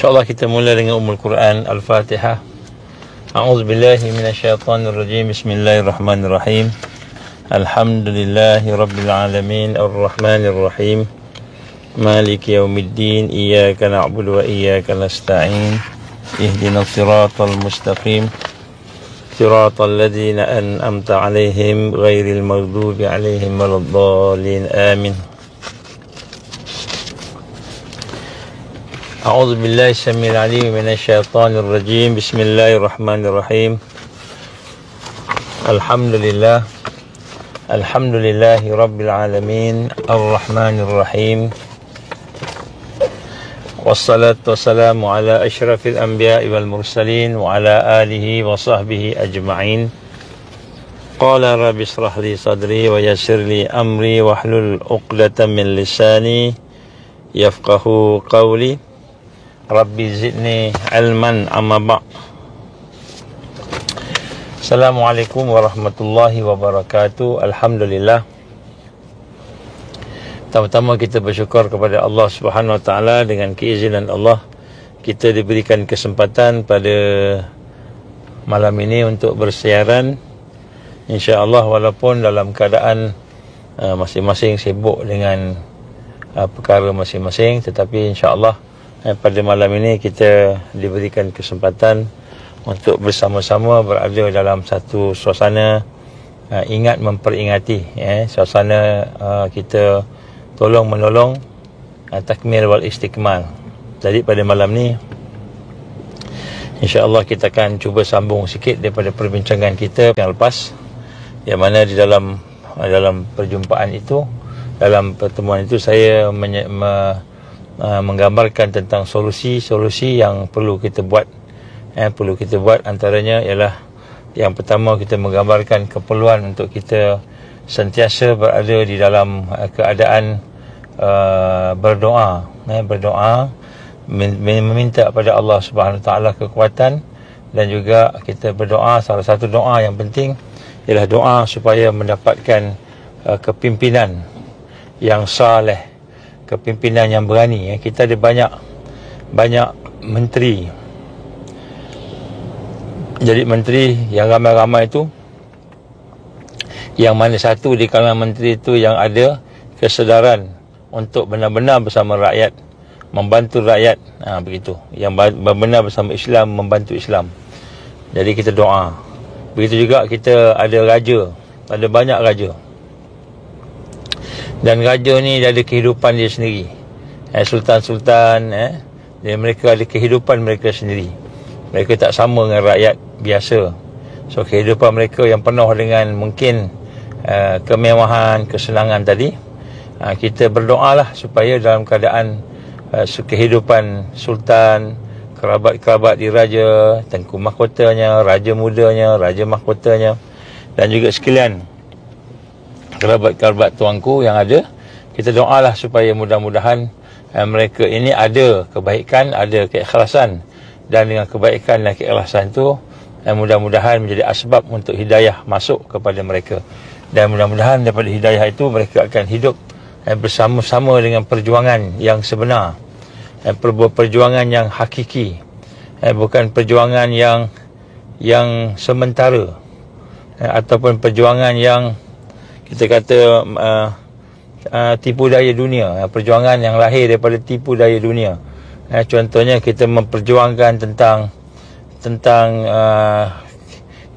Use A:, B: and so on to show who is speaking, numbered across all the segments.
A: InsyaAllah kita mula dengan Ummul Quran Al-Fatihah. A'udzubillahi minasyaitanirrajim. Bismillahirrahmanirrahim. Alhamdulillahi Rabbil Alamin. Ar-Rahmanirrahim. Maliki yaumiddin. Iyaka na'budu wa iyaka nasta'in. Ihdinas siratal mustaqim. Siratal ladzina an'amta 'alaihim ghairil maghdubi 'alaihim waladdallin. Amin. A'udzu billahi samil alim minasyaitonir rajim. Bismillahirrahmanirrahim. Alhamdulillah. Alhamdulillahi rabbil alamin. Arrahmanir rahim. Wassalatu wassalamu ala asyrafil anbiya'i wal mursalin wa ala alihi wa sahbihi ajma'in. Qala rabbi shrah li sadri wa yassir li amri wahlul 'uqdatam min lisani yafqahu qawli. Rabbi zidni ilman amma ba'. Assalamualaikum warahmatullahi wabarakatuh. Alhamdulillah. Pertama-tama kita bersyukur kepada Allah Subhanahu Wa Taala. Dengan keizinan Allah, kita diberikan kesempatan pada malam ini untuk bersiaran, insya-Allah, walaupun dalam keadaan masing-masing sibuk dengan perkara masing-masing, tetapi insya-Allah pada malam ini kita diberikan kesempatan untuk bersama-sama berada dalam satu suasana ingat memperingati, suasana kita tolong menolong, takmil wal istikmal. Jadi pada malam ni insya-Allah kita akan cuba sambung sikit daripada perbincangan kita yang lepas, yang mana di dalam perjumpaan itu, dalam pertemuan itu, saya menggambarkan tentang solusi-solusi yang perlu kita buat. Perlu kita buat antaranya ialah, yang pertama, kita menggambarkan keperluan untuk kita sentiasa berada di dalam keadaan berdoa, meminta kepada Allah Subhanahu Wa Taala kekuatan, dan juga kita berdoa. Salah satu doa yang penting ialah doa supaya mendapatkan kepimpinan yang saleh, kepimpinan yang berani. Kita ada banyak menteri. Jadi menteri yang ramai-ramai itu, yang mana satu di kalangan menteri itu yang ada kesedaran untuk benar-benar bersama rakyat, membantu rakyat, begitu. Yang benar bersama Islam, membantu Islam. Jadi kita doa. Begitu juga kita ada raja, ada banyak raja. Dan raja ni dia ada kehidupan dia sendiri. Sultan-sultan, dan mereka ada kehidupan mereka sendiri. Mereka tak sama dengan rakyat biasa. So kehidupan mereka yang penuh dengan mungkin kemewahan, kesenangan tadi. Kita berdoalah supaya dalam keadaan kehidupan sultan, kerabat-kerabat diraja, tengku mahkotanya, raja mudanya, raja mahkotanya, dan juga sekalian kerabat-kerabat tuanku yang ada, kita doalah supaya mudah-mudahan mereka ini ada kebaikan, ada keikhlasan, dan dengan kebaikan dan keikhlasan itu mudah-mudahan menjadi asbab untuk hidayah masuk kepada mereka. Dan mudah-mudahan daripada hidayah itu mereka akan hidup bersama-sama dengan perjuangan yang sebenar, perjuangan yang hakiki, bukan perjuangan yang sementara, ataupun perjuangan yang kita kata tipu daya dunia, perjuangan yang lahir daripada tipu daya dunia. Contohnya kita memperjuangkan tentang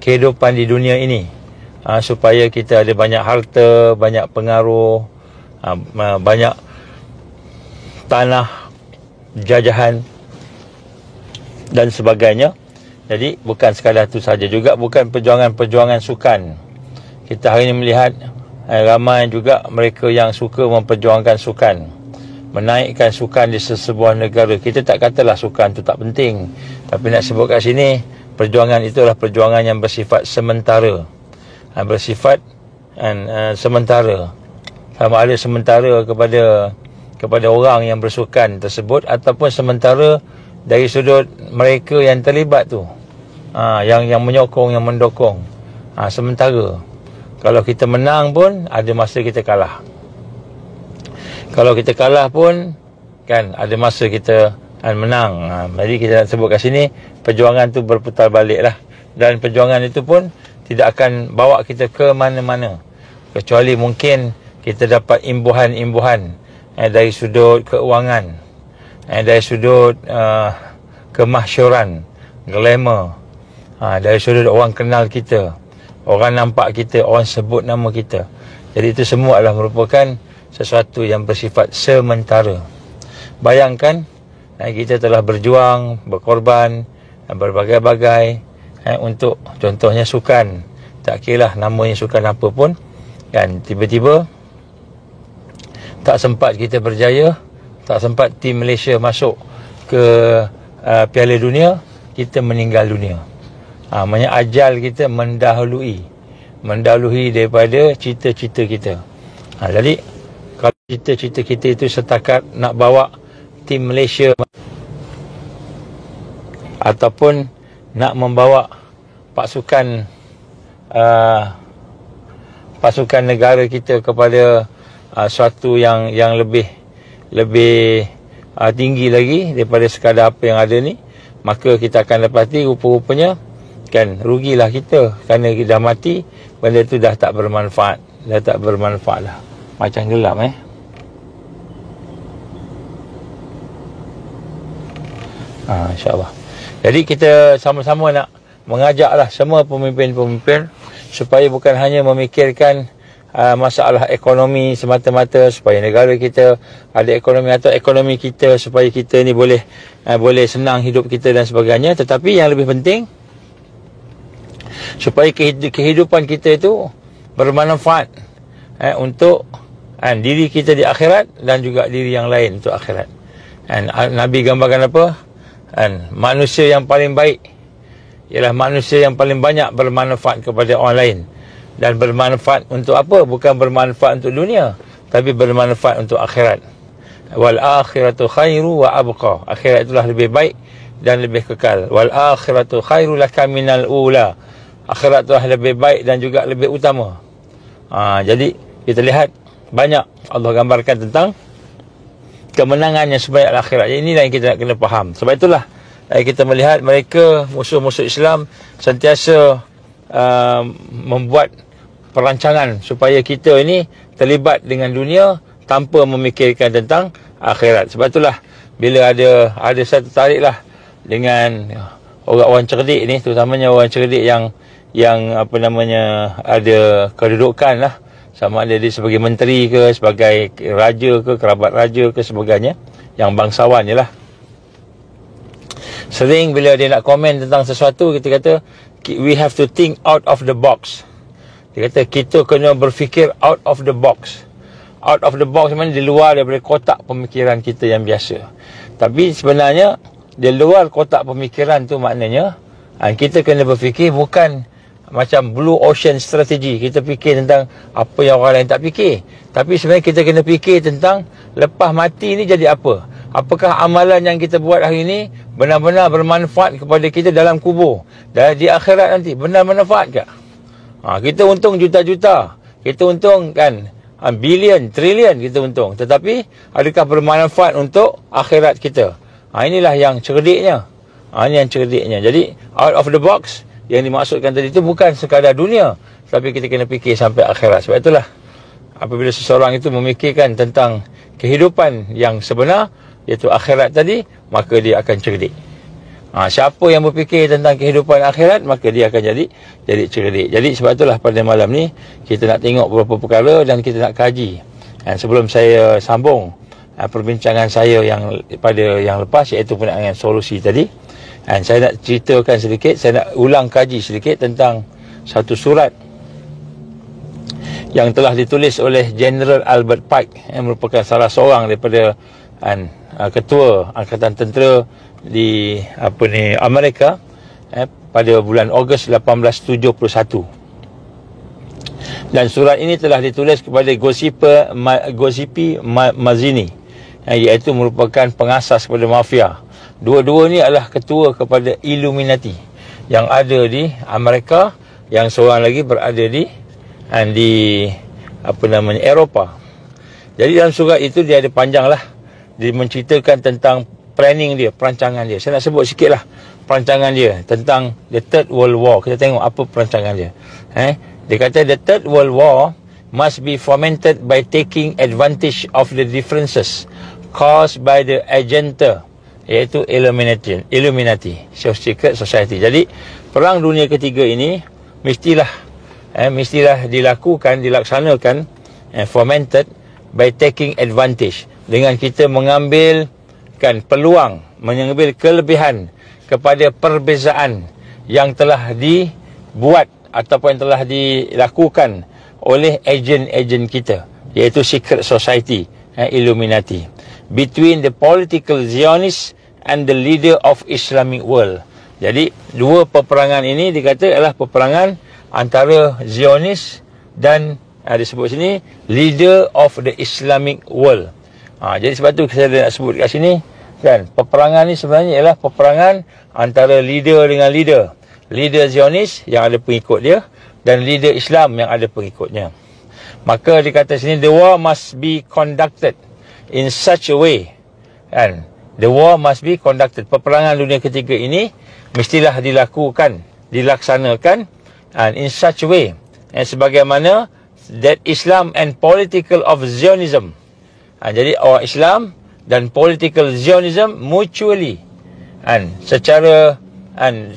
A: kehidupan di dunia ini, supaya kita ada banyak harta, banyak pengaruh, banyak tanah, jajahan dan sebagainya. Jadi bukan sekadar itu saja, juga bukan perjuangan-perjuangan sukan. Kita hari ini melihat ramai juga mereka yang suka memperjuangkan sukan, menaikkan sukan di sesebuah negara. Kita tak katalah sukan itu tak penting, tapi nak sebut kat sini, perjuangan itulah perjuangan yang bersifat sementara, bersifat sementara. Sama ada sementara kepada orang yang bersukan tersebut, ataupun sementara dari sudut mereka yang terlibat tu, yang menyokong, yang mendukung. Sementara. Kalau kita menang pun ada masa kita kalah. Kalau kita kalah pun kan ada masa kita menang. Jadi kita nak sebut kat sini, perjuangan tu berputar balik lah. Dan perjuangan itu pun tidak akan bawa kita ke mana-mana, kecuali mungkin kita dapat imbuhan-imbuhan dari sudut keuangan, dari sudut kemasyhuran, glamour, dari sudut orang kenal kita, orang nampak kita, orang sebut nama kita. Jadi itu semua adalah merupakan sesuatu yang bersifat sementara. Bayangkan kita telah berjuang, berkorban berbagai-bagai untuk contohnya sukan. Tak kira lah namanya sukan apa pun, kan, tiba-tiba tak sempat kita berjaya, tak sempat tim Malaysia masuk ke Piala Dunia, kita meninggal dunia. Maksudnya ajal kita mendahului daripada cita-cita kita. Jadi kalau cita-cita kita itu setakat nak bawa tim Malaysia ataupun nak membawa pasukan negara kita kepada suatu yang lebih tinggi lagi daripada sekadar apa yang ada ni, maka kita akan dapati rupa-rupanya kan rugilah kita, kerana kita dah mati, benda tu dah tak bermanfaat lah. Macam gelap InsyaAllah. Jadi kita sama-sama nak mengajaklah semua pemimpin-pemimpin supaya bukan hanya memikirkan masalah ekonomi semata-mata, supaya negara kita ada ekonomi atau ekonomi kita supaya kita ni boleh senang hidup kita dan sebagainya, tetapi yang lebih penting supaya kehidupan kita itu bermanfaat untuk diri kita di akhirat dan juga diri yang lain untuk akhirat. Nabi gambarkan apa? Manusia yang paling baik ialah manusia yang paling banyak bermanfaat kepada orang lain. Dan bermanfaat untuk apa? Bukan bermanfaat untuk dunia, tapi bermanfaat untuk akhirat. Wal akhiratu khairu wa abqa. Akhirat itulah lebih baik dan lebih kekal. Wal akhiratu khairu laka minal ula. Akhirat itulah lebih baik dan juga lebih utama. Jadi kita lihat banyak Allah gambarkan tentang kemenangan yang sebaik akhirat. Inilah yang kita nak kena faham. Sebab itulah kita melihat mereka, musuh-musuh Islam, sentiasa membuat perancangan supaya kita ini terlibat dengan dunia tanpa memikirkan tentang akhirat. Sebab itulah bila ada satu tarik lah dengan orang-orang cerdik ni, terutamanya orang cerdik yang ada kedudukan lah, sama ada dia sebagai menteri ke, sebagai raja ke, kerabat raja ke, sebagainya, yang bangsawan je lah. Sering bila dia nak komen tentang sesuatu, kita kata we have to think out of the box. Dia kata kita kena berfikir out of the box. Out of the box mana di luar daripada kotak pemikiran kita yang biasa. Tapi sebenarnya di luar kotak pemikiran tu maknanya kita kena berfikir bukan macam blue ocean strategy. Kita fikir tentang apa yang orang lain tak fikir. Tapi sebenarnya kita kena fikir tentang lepas mati ni jadi apa. Apakah amalan yang kita buat hari ini benar-benar bermanfaat kepada kita dalam kubur, dan di akhirat nanti benar manfaat ke? Kita untung juta-juta, kita untung kan bilion, trilion kita untung, tetapi adakah bermanfaat untuk akhirat kita? Inilah yang cerdiknya. Ini yang cerdiknya. Jadi out of the box yang dimaksudkan tadi itu bukan sekadar dunia, tapi kita kena fikir sampai akhirat. Sebab itulah apabila seseorang itu memikirkan tentang kehidupan yang sebenar, iaitu akhirat tadi, maka dia akan cerdik. Siapa yang berfikir tentang kehidupan akhirat, maka dia akan jadi cerdik. Jadi sebab itulah pada malam ni kita nak tengok beberapa perkara dan kita nak kaji. Sebelum saya sambung perbincangan saya yang lepas, iaitu dengan solusi tadi, saya nak ceritakan sedikit, saya nak ulang kaji sedikit tentang satu surat yang telah ditulis oleh General Albert Pike, yang merupakan salah seorang daripada ketua Angkatan Tentera di Amerika pada bulan Ogos 1871. Dan surat ini telah ditulis kepada Giuseppe Mazzini, iaitu merupakan pengasas kepada mafia. Dua-dua ni adalah ketua kepada Illuminati yang ada di Amerika, yang seorang lagi berada di Eropah. Jadi dalam surat itu dia ada panjang lah, dia menceritakan tentang planning dia, perancangan dia. Saya nak sebut sikit lah perancangan dia tentang the Third World War. Kita tengok apa perancangan dia. Dia kata the Third World War must be fomented by taking advantage of the differences caused by the agenda, iaitu Illuminati, Secret Society. Jadi perang dunia ketiga ini mestilah dilaksanakan fomented by taking advantage, dengan kita mengambil peluang, mengambil kelebihan kepada perbezaan yang telah dibuat ataupun yang telah dilakukan oleh ejen-ejen kita, iaitu Secret Society, Illuminati, between the political Zionists and the leader of Islamic world. Jadi dua peperangan ini dikata adalah peperangan antara Zionis dan disebut sini leader of the Islamic world. Jadi sebab tu saya nak sebut kat sini kan, peperangan ni sebenarnya ialah peperangan antara leader dengan leader. Leader Zionis yang ada pengikut dia dan leader Islam yang ada pengikutnya. Maka dikata sini the war must be conducted in such a way, kan? The war must be conducted. Peperangan dunia ketiga ini mestilah dilaksanakan in such a way, sebagaimana that Islam and political of Zionism. Jadi orang Islam dan political Zionism mutually secara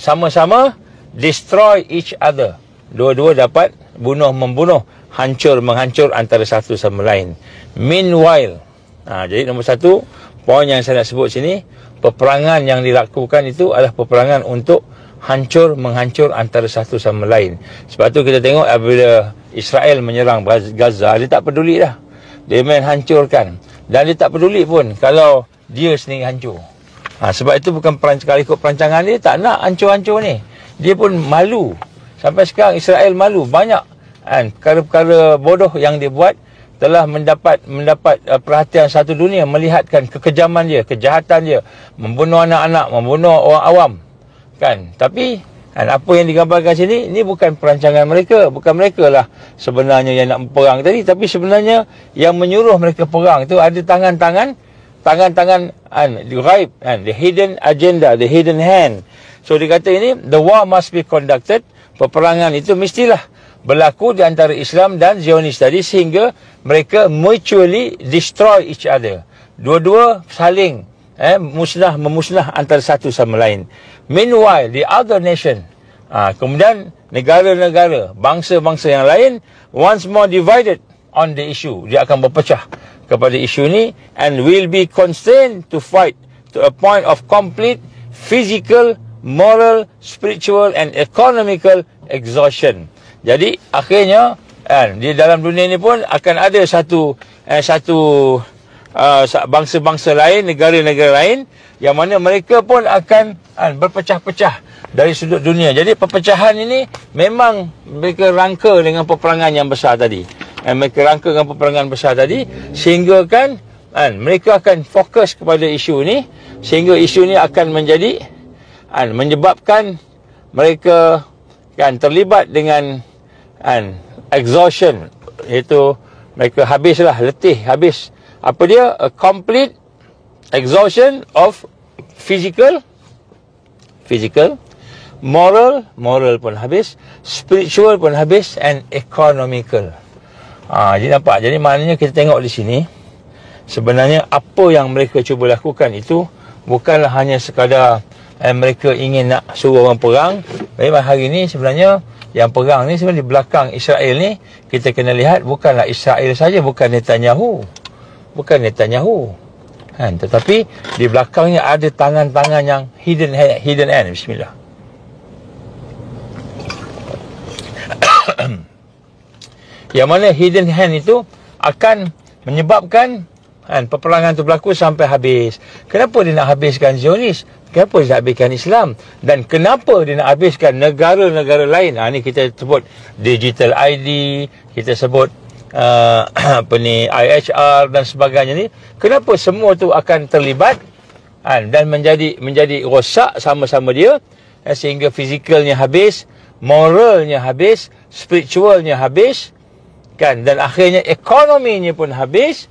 A: sama-sama destroy each other. Dua-dua dapat membunuh, menghancur antara satu sama lain. Meanwhile, jadi nombor satu, poin yang saya nak sebut sini, peperangan yang dilakukan itu adalah peperangan untuk menghancur antara satu sama lain. Sebab tu kita tengok apabila Israel menyerang Gaza, dia tak peduli dah. Dia main hancurkan. Dan dia tak peduli pun kalau dia sendiri hancur. Sebab itu bukan kalau ikut perancangan dia, tak nak hancur-hancur ni. Dia pun malu. Sampai sekarang Israel malu. Banyak perkara-perkara bodoh yang dia buat telah mendapat perhatian satu dunia, melihatkan kekejaman dia, kejahatan dia, membunuh anak-anak, membunuh orang awam. Kan? Tapi apa yang digambarkan sini, ini bukan perancangan mereka. Bukan mereka lah sebenarnya yang nak perang tadi, tapi sebenarnya yang menyuruh mereka perang itu ada tangan-tangan ghaib, the hidden agenda, the hidden hand. So dia kata ini, the war must be conducted. Peperangan itu mestilah berlaku di antara Islam dan Zionis tadi, sehingga mereka mutually destroy each other. Dua-dua saling memusnah antara satu sama lain. Meanwhile, the other nation, kemudian negara-negara, bangsa-bangsa yang lain, once more divided on the issue. Dia akan berpecah kepada isu ini, and will be constrained to fight to a point of complete physical, moral, spiritual and economical exhaustion. Jadi akhirnya di dalam dunia ini pun akan ada satu bangsa-bangsa lain, negara-negara lain, yang mana mereka pun akan berpecah-pecah dari sudut dunia. Jadi perpecahan ini memang mereka rangka dengan peperangan yang besar tadi. Sehingga mereka akan fokus kepada isu ini, sehingga isu ini akan menjadi menyebabkan mereka terlibat dengan exhaustion, iaitu mereka letih. Apa dia? A complete exhaustion of physical, moral pun habis, spiritual pun habis, and economical. Jadi nampak, jadi maknanya kita tengok di sini, sebenarnya apa yang mereka cuba lakukan itu bukanlah hanya sekadar mereka ingin nak suruh orang perang. Memang hari ini sebenarnya yang perang ni sebenarnya di belakang Israel ni, kita kena lihat bukanlah Israel saja, bukan Netanyahu, tetapi di belakangnya ada tangan-tangan yang hidden hand. Bismillah. Yang mana hidden hand itu akan menyebabkan peperangan itu berlaku sampai habis. Kenapa dia nak habiskan Zionis? Kenapa dia nak habiskan Islam? Dan kenapa dia nak habiskan negara-negara lain? Ni kita sebut digital ID, kita sebut IHR dan sebagainya ni. Kenapa semua tu akan terlibat dan menjadi rosak sama-sama dia, sehingga fizikalnya habis, moralnya habis, spiritualnya habis, dan akhirnya ekonominya pun habis,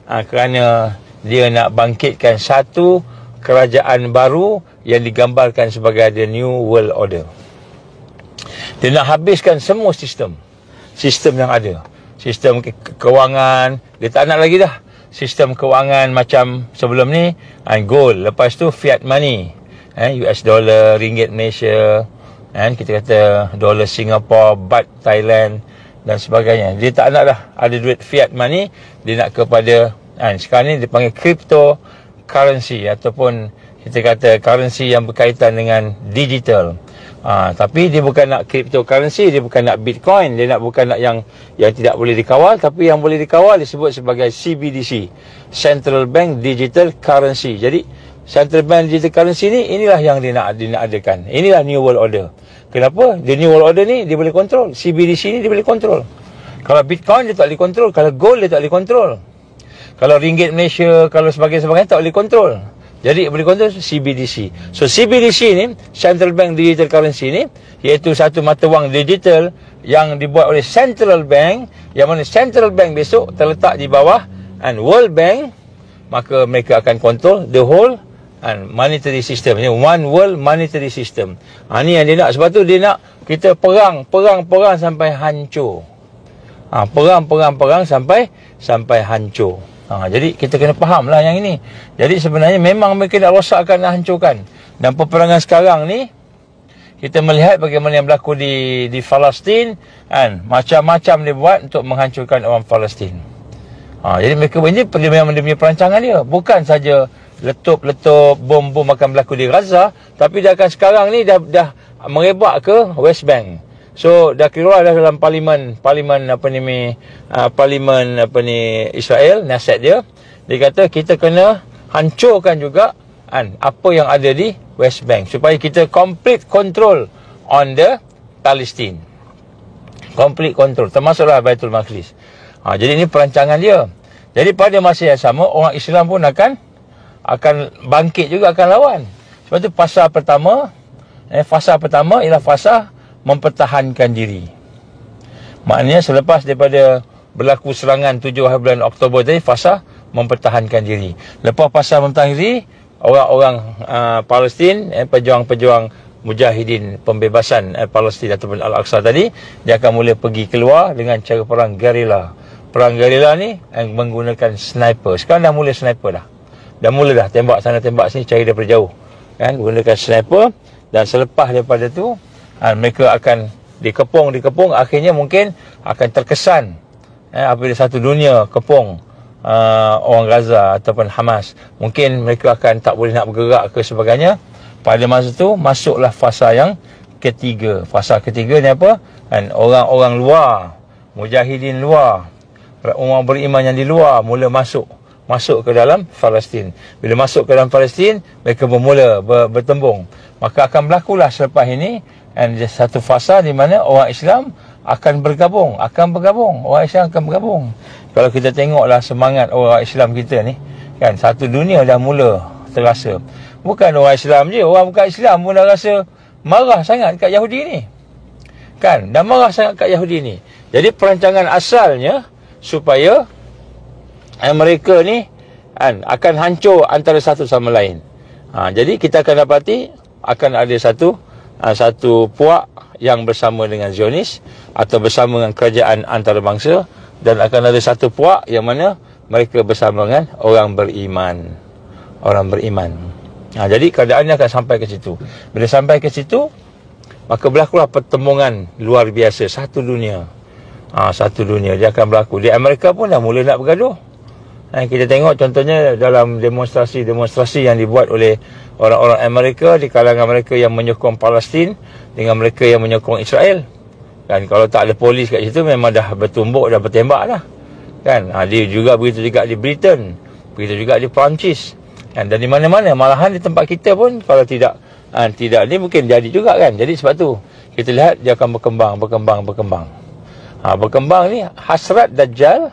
A: kerana dia nak bangkitkan satu kerajaan baru yang digambarkan sebagai the New World Order. Dia nak habiskan semua sistem yang ada. Sistem kewangan, dia tak nak lagi dah. Sistem kewangan macam sebelum ni, gold, lepas tu fiat money, US dollar, ringgit Malaysia, kita kata dolar Singapore, baht Thailand dan sebagainya. Dia tak nak dah ada duit fiat money, dia nak kepada sekarang ni dia panggil cryptocurrency, ataupun kita kata currency yang berkaitan dengan digital. Tapi dia bukan nak cryptocurrency, dia bukan nak Bitcoin, dia nak bukan nak yang tidak boleh dikawal, tapi yang boleh dikawal disebut sebagai CBDC, Central Bank Digital Currency. Jadi Central Bank Digital Currency ni, inilah yang dia nak adakan. Inilah New World Order. Kenapa? The New World Order ni dia boleh kontrol. CBDC ni dia boleh kontrol. Kalau Bitcoin dia tak boleh kontrol, kalau gold dia tak boleh kontrol, kalau ringgit Malaysia, kalau sebagainya tak boleh kontrol. Jadi boleh kontrol CBDC. So CBDC ni, Central Bank Digital Currency ni, iaitu satu mata wang digital yang dibuat oleh Central Bank, yang mana Central Bank besok terletak di bawah World Bank, maka mereka akan kontrol the whole monetary system. Ini one world monetary system. Ni yang dia nak. Sebab tu dia nak kita perang sampai hancur. Perang sampai hancur. Jadi kita kena faham lah yang ini. Jadi sebenarnya memang mereka nak rosakkan, nak hancurkan. Dan peperangan sekarang ni, kita melihat bagaimana yang berlaku di Palestin, macam-macam dia buat untuk menghancurkan orang Palestin. Jadi mereka ini memang dia punya perancangan dia. Bukan saja letup bom-bom akan berlaku di Gaza, tapi dia akan sekarang ni dah merebak ke West Bank. So dah keluar dalam parlimen Israel, Knesset dia kata kita kena hancurkan juga apa yang ada di West Bank, supaya kita complete control on the Palestine. Complete control, termasuklah Baitul Maqdis. Jadi ini perancangan dia. Jadi pada masa yang sama, orang Islam pun akan bangkit juga, akan lawan. Sebab tu fasa pertama ialah fasa mempertahankan diri. Maknanya selepas daripada berlaku serangan 7 bulan Oktober tadi, fasa mempertahankan diri. Lepas fasa mempertahankan diri, orang-orang Palestin, pejuang-pejuang mujahidin pembebasan Palestin ataupun Al-Aqsa tadi, dia akan mula pergi keluar dengan cara perang gerila. Perang gerila ni menggunakan sniper. Sekarang dah mula sniper dah. Dah mula dah tembak sana tembak sini, cari daripada jauh. Gunakan sniper. Dan selepas daripada tu, mereka akan dikepung, akhirnya mungkin akan terkesan apabila satu dunia kepung orang Gaza ataupun Hamas. Mungkin mereka akan tak boleh nak bergerak ke sebagainya. Pada masa tu masuklah fasa yang ketiga. Fasa ketiga ni apa? Orang-orang luar, mujahidin luar, orang beriman yang di luar mula masuk ke dalam Palestin. Bila masuk ke dalam Palestin, mereka bermula bertembung. Maka akan berlakulah selepas ini satu fasa di mana orang Islam akan bergabung. Orang Islam akan bergabung. Kalau kita tengoklah semangat orang Islam kita ni, satu dunia dah mula terasa. Bukan orang Islam je, orang bukan Islam pun dah rasa marah sangat kat Yahudi ni. Dah marah sangat kat Yahudi ni. Jadi perancangan asalnya supaya mereka ni akan hancur antara satu sama lain. Jadi kita akan dapati akan ada satu puak yang bersama dengan Zionis atau bersama dengan kerajaan antarabangsa, dan akan ada satu puak yang mana mereka bersama dengan orang beriman. Jadi keadaannya akan sampai ke situ. Bila sampai ke situ, maka berlakulah pertembungan luar biasa. Satu dunia dia akan berlaku. Di Amerika pun dah mula nak bergaduh. Kita tengok contohnya dalam demonstrasi yang dibuat oleh orang-orang Amerika, di kalangan mereka yang menyokong Palestin dengan mereka yang menyokong Israel. Kalau tak ada polis kat situ, memang dah bertumbuk, dah bertembak dah. Dia juga begitu juga di Britain, begitu juga di Perancis, dan di mana-mana. Malahan di tempat kita pun kalau tidak ni mungkin jadi juga Jadi sebab tu kita lihat dia akan berkembang. Berkembang ni hasrat Dajjal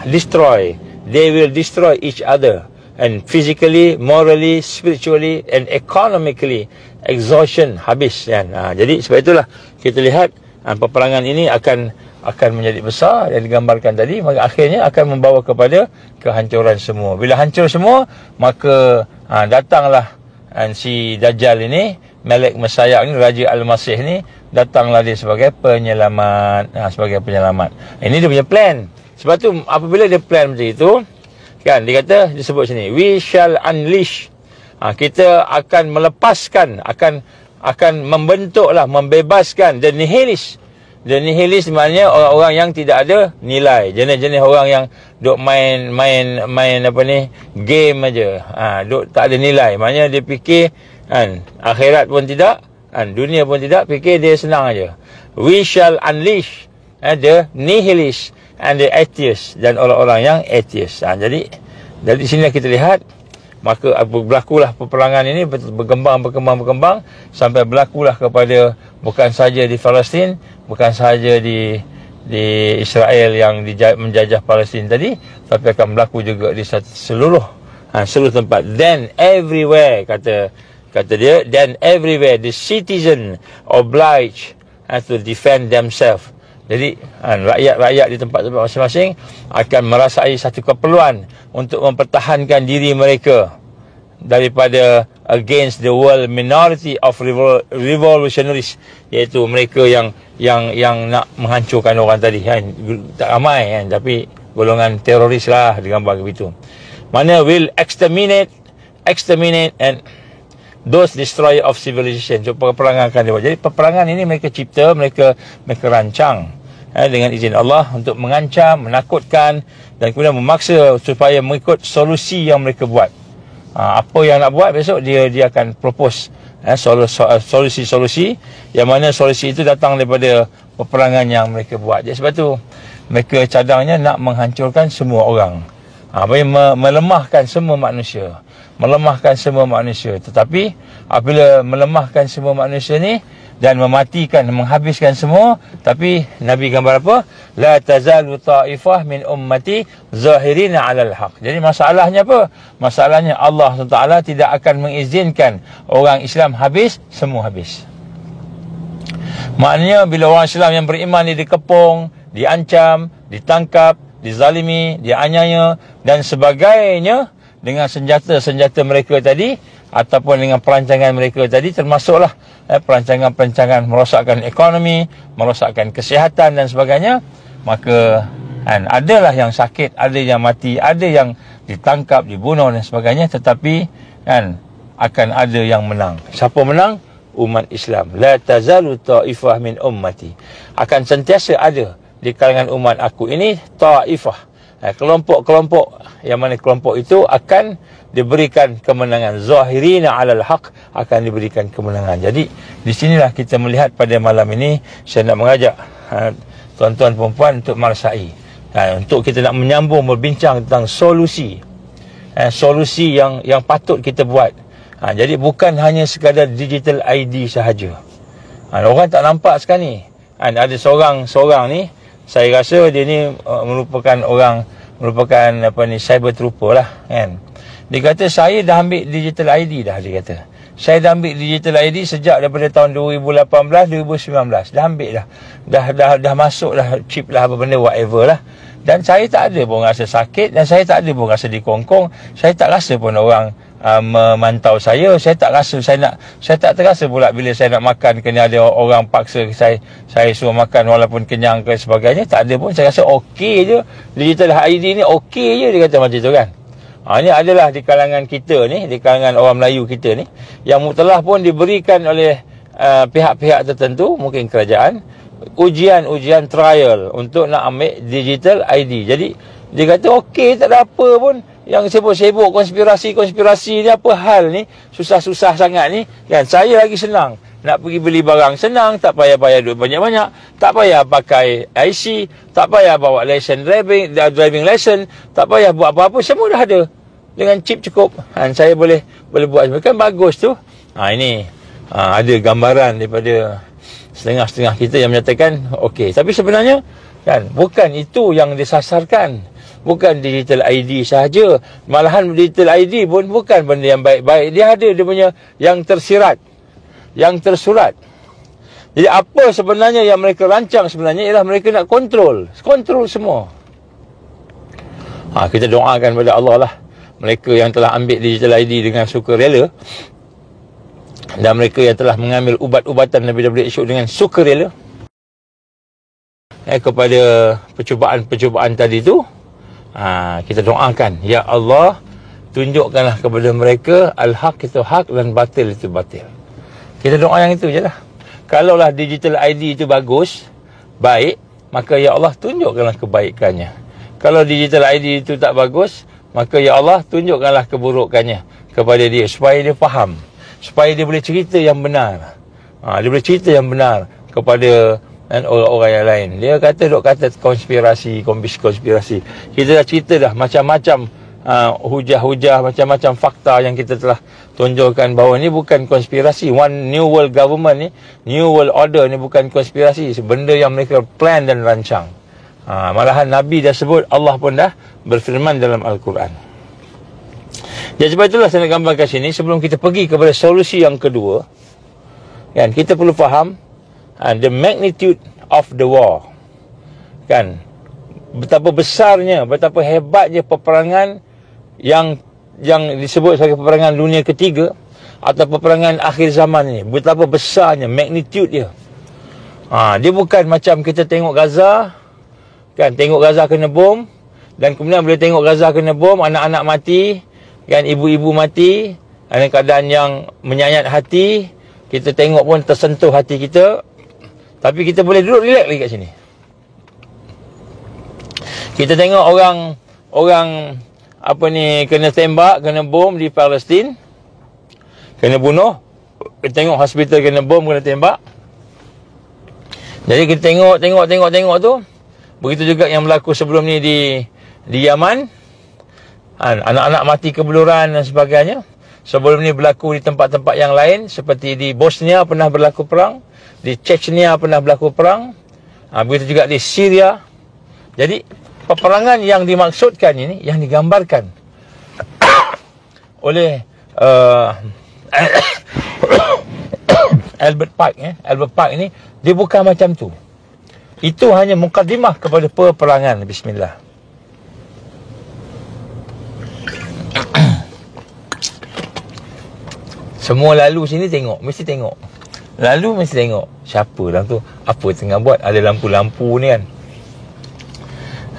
A: destroy. They will destroy each other, and physically, morally, spiritually and economically. Exhaustion, habis Jadi sebab itulah kita lihat peperangan ini akan akan menjadi besar yang digambarkan tadi, maka akhirnya akan membawa kepada kehancuran semua. Bila hancur semua, maka datanglah si Dajjal ini, Melek Messiah ni, Raja Al-Masih ni, datanglah dia sebagai penyelamat. Sebagai penyelamat. Ini dia punya plan. Sebab tu apabila dia plan macam itu, kan, dia kata, dia sebut sini, we shall unleash. Kita akan melepaskan, akan membentuklah, membebaskan the nihilist. The nihilist maknanya orang-orang yang tidak ada nilai. Jenis-jenis orang yang duk main apa ni, game aja. Duk tak ada nilai. Maknanya dia fikir akhirat pun tidak, dunia pun tidak, fikir dia senang aja. We shall unleash the nihilist and the atheist, dan orang-orang yang atheist. Jadi dari sini kita lihat, maka berlakulah peperangan ini berkembang sampai berlakulah kepada bukan saja di Palestin, bukan saja di Israel yang menjajah Palestin tadi, tapi akan berlaku juga di seluruh tempat. Then everywhere, kata dia, then everywhere the citizen obliged to defend themselves. Jadi rakyat-rakyat di tempat-tempat masing-masing akan merasai satu keperluan untuk mempertahankan diri mereka daripada against the world minority of revolutionaries, iaitu mereka yang nak menghancurkan orang tadi, kan. Tak ramai, kan, tapi golongan teroris lah digambar begitu. Mana will exterminate and those destroyer of civilization. So peperangan akan dibuat. Jadi peperangan ini mereka cipta, mereka rancang dengan izin Allah untuk mengancam, menakutkan, dan kemudian memaksa supaya mengikut solusi yang mereka buat. Apa yang nak buat besok, dia akan propose solusi-solusi, yang mana solusi itu datang daripada peperangan yang mereka buat. Jadi sebab tu mereka cadangnya nak menghancurkan semua orang, melemahkan semua manusia. Tetapi apabila melemahkan semua manusia ni dan mematikan, menghabiskan semua, tapi Nabi gambar apa? La tazalu ta'ifah min ummati zahirina 'alal haq. Jadi masalahnya apa? Masalahnya Allah SWT tidak akan mengizinkan orang Islam semua habis. Maknanya bila orang Islam yang beriman ni dikepung, diancam, ditangkap, dizalimi, dianiaya dan sebagainya dengan senjata-senjata mereka tadi, ataupun dengan perancangan mereka tadi, termasuklah perancangan-perancangan merosakkan ekonomi, merosakkan kesihatan dan sebagainya, maka adalah yang sakit, ada yang mati, ada yang ditangkap, dibunuh dan sebagainya, tetapi akan ada yang menang. Siapa menang? Umat Islam. La tazalu ta'ifah min ummati. Akan sentiasa ada di kalangan umat aku ini ta'ifah, kelompok-kelompok, yang mana kelompok itu akan diberikan kemenangan. Zahirina 'alal haq, akan diberikan kemenangan. Jadi di sinilah kita melihat pada malam ini, saya nak mengajak tuan-tuan perempuan untuk merasai, untuk kita nak menyambung berbincang tentang solusi yang patut kita buat. Jadi bukan hanya sekadar digital ID sahaja. Orang tak nampak sekarang ni. Ada seorang ni, saya rasa dia ni merupakan cyber trooper lah, kan. Dia kata saya dah ambil digital ID dah, dia kata. Saya dah ambil digital ID sejak daripada tahun 2018, 2019. Dah ambil dah. Dah masuk dah chip lah, apa benda, whatever lah. Dan saya tak ada pun rasa sakit, dan saya tak ada pun rasa dikongkong. Saya tak rasa pun orang memantau saya. Saya tak terasa pula bila saya nak makan kena ada orang paksa saya suruh makan walaupun kenyang ke sebagainya. Tak ada pun. Saya rasa okey je. Digital ID ni okey je, dia kata macam tu, kan. Ini adalah di kalangan kita ni, di kalangan orang Melayu kita ni, yang telah pun diberikan oleh pihak-pihak tertentu, mungkin kerajaan, ujian trial untuk nak ambil digital ID. Jadi dia kata okey, tak ada apa pun. Yang sibuk-sibuk konspirasi ni, apa hal ni, susah-susah sangat ni, kan. Saya lagi senang nak pergi beli barang, senang, tak payah bayar duit banyak-banyak, tak payah pakai IC, tak payah bawa lesen driving lesson, tak payah buat apa-apa, semua dah ada. Dengan chip cukup, saya boleh buat semua. Kan bagus tu. Ini ada gambaran daripada setengah-setengah kita yang menyatakan okey. Tapi sebenarnya, kan, bukan itu yang disasarkan. Bukan digital ID sahaja. Malahan digital ID pun bukan benda yang baik-baik. Dia ada dia punya yang tersirat, yang tersurat. Jadi apa sebenarnya yang mereka rancang sebenarnya ialah mereka nak kontrol semua. Kita doakan kepada Allah lah, mereka yang telah ambil digital ID dengan sukarela, dan mereka yang telah mengambil ubat-ubatan WHO dengan sukarela, kepada percubaan-percubaan tadi tu, kita doakan, ya Allah, tunjukkanlah kepada mereka al-haq itu hak dan batil itu batil. Kita doa yang itu je lah. Kalaulah digital ID itu bagus, baik, maka ya Allah tunjukkanlah kebaikannya. Kalau digital ID itu tak bagus, maka ya Allah tunjukkanlah keburukannya kepada dia, supaya dia faham, supaya dia boleh cerita yang benar. Dia boleh cerita yang benar kepada orang-orang yang lain. Dia kata konspirasi. Kita dah cerita dah macam-macam hujah-hujah, macam-macam fakta yang kita telah tunjukkan bahawa ni bukan konspirasi. One New World Government ni, New World Order ni bukan konspirasi. Benda yang mereka plan dan rancang. Malahan Nabi dah sebut, Allah pun dah berfirman dalam Al-Quran. Jadi sebab itulah saya nak gambarkan sini, sebelum kita pergi kepada solusi yang kedua, kan, kita perlu faham the magnitude of the war. Kan, betapa besarnya, betapa hebatnya peperangan yang disebut sebagai peperangan dunia ketiga atau peperangan akhir zaman ni. Betapa besarnya magnitude dia. Dia bukan macam kita tengok Gaza, kan, tengok Gaza kena bom, dan kemudian bila tengok Gaza kena bom, anak-anak mati, kan, ibu-ibu mati, dalam keadaan yang menyayat hati. Kita tengok pun tersentuh hati kita, tapi kita boleh duduk relax lagi kat sini. Kita tengok orang kena tembak, kena bom di Palestin, kena bunuh. Kita tengok hospital kena bom, kena tembak. Jadi kita tengok tu. Begitu juga yang berlaku sebelum ni di Yaman. Anak-anak mati kebeluran dan sebagainya. Sebelum ni berlaku di tempat-tempat yang lain, seperti di Bosnia pernah berlaku perang, di Chechnya pernah berlaku perang, begitu juga di Syria. Jadi peperangan yang dimaksudkan ini, yang digambarkan oleh Albert Pike ini, dia bukan macam tu. Itu hanya mukadimah kepada peperangan. Bismillah. Semua lalu sini tengok, mesti tengok. Lalu mesti tengok siapa dalam tu, apa tengah buat. Ada lampu-lampu ni kan.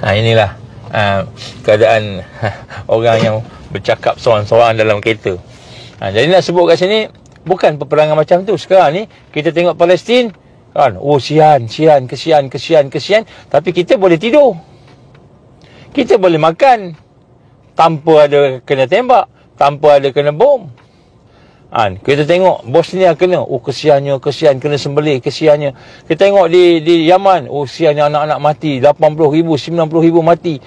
A: Inilah keadaan orang yang bercakap seorang-seorang dalam kereta. Jadi nak sebut kat sini, bukan peperangan macam tu. Sekarang ni kita tengok Palestin, kan, kesian. Tapi kita boleh tidur, kita boleh makan tanpa ada kena tembak, tanpa ada kena bom. Kita tengok Bosnia kena, kesiannya, kena sembelih, kesiannya. Kita tengok di Yaman, kesiannya, anak-anak mati, 80,000, 90,000 mati,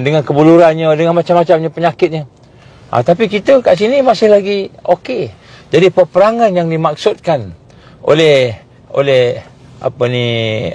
A: dengan kebulurannya, dengan macam-macamnya penyakitnya. Tapi kita kat sini masih lagi okey. Jadi peperangan yang dimaksudkan oleh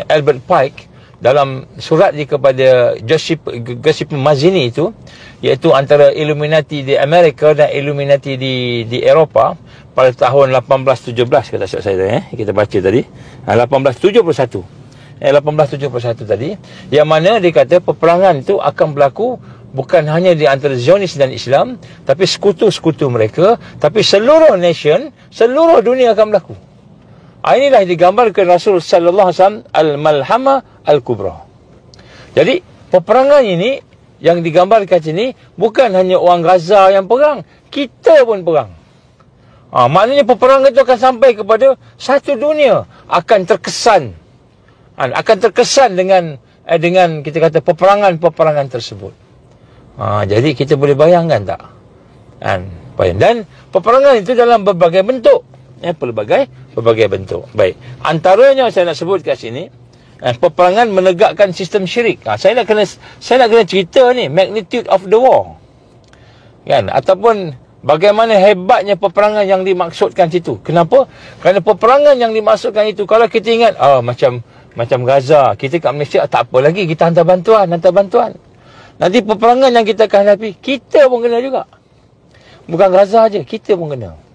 A: Albert Pike dalam surat dia kepada Joseph Mazzini itu, iaitu antara Illuminati di Amerika dan Illuminati di Eropah pada tahun 1817, kata saya kita baca tadi, 1871 tadi, yang mana dia kata peperangan itu akan berlaku bukan hanya di antara Zionis dan Islam, tapi sekutu-sekutu mereka, tapi seluruh nation, seluruh dunia akan berlaku. Inilah digambarkan Rasul sallallahu alaihi wasallam al-malhama al-kubra. Jadi peperangan ini yang digambarkan sini bukan hanya orang Gaza yang perang, kita pun perang. Maknanya peperangan itu akan sampai kepada satu dunia, akan terkesan dengan kita kata peperangan tersebut. Jadi kita boleh bayangkan tak? Dan peperangan itu dalam berbagai bentuk. Berbagai bentuk. Baik. Antaranya saya nak sebut kat sini, peperangan menegakkan sistem syirik. Saya nak kena cerita ni magnitude of the war. Kan? Ataupun bagaimana hebatnya peperangan yang dimaksudkan situ. Kenapa? Kerana peperangan yang dimaksudkan itu, kalau kita ingat macam Gaza, kita kat Malaysia tak apa lagi, kita hantar bantuan. Nanti peperangan yang kita akan hadapi, kita pun kena juga. Bukan Gaza aja, kita pun kena.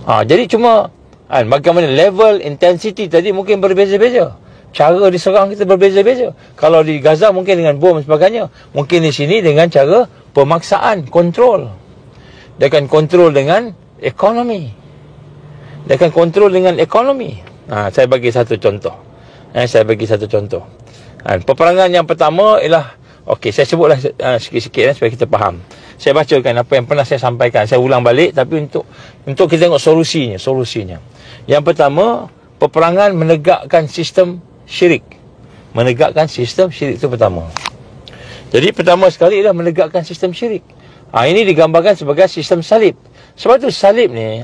A: Jadi cuma Bagaimana level intensity tadi mungkin berbeza-beza. Cara diserang kita berbeza-beza. Kalau di Gaza mungkin dengan bom dan sebagainya. Mungkin di sini dengan cara pemaksaan, kontrol. Dia akan kontrol dengan ekonomi. Saya bagi satu contoh. Peperangan yang pertama ialah, saya sebutlah sikit-sikit supaya kita faham. Saya bacakan apa yang pernah saya sampaikan. Saya ulang balik tapi untuk kita tengok solusinya. Yang pertama, peperangan menegakkan sistem syirik. Menegakkan sistem syirik itu pertama. Jadi pertama sekali ialah menegakkan sistem syirik. Ini digambarkan sebagai sistem salib. Sebab tu salib ni,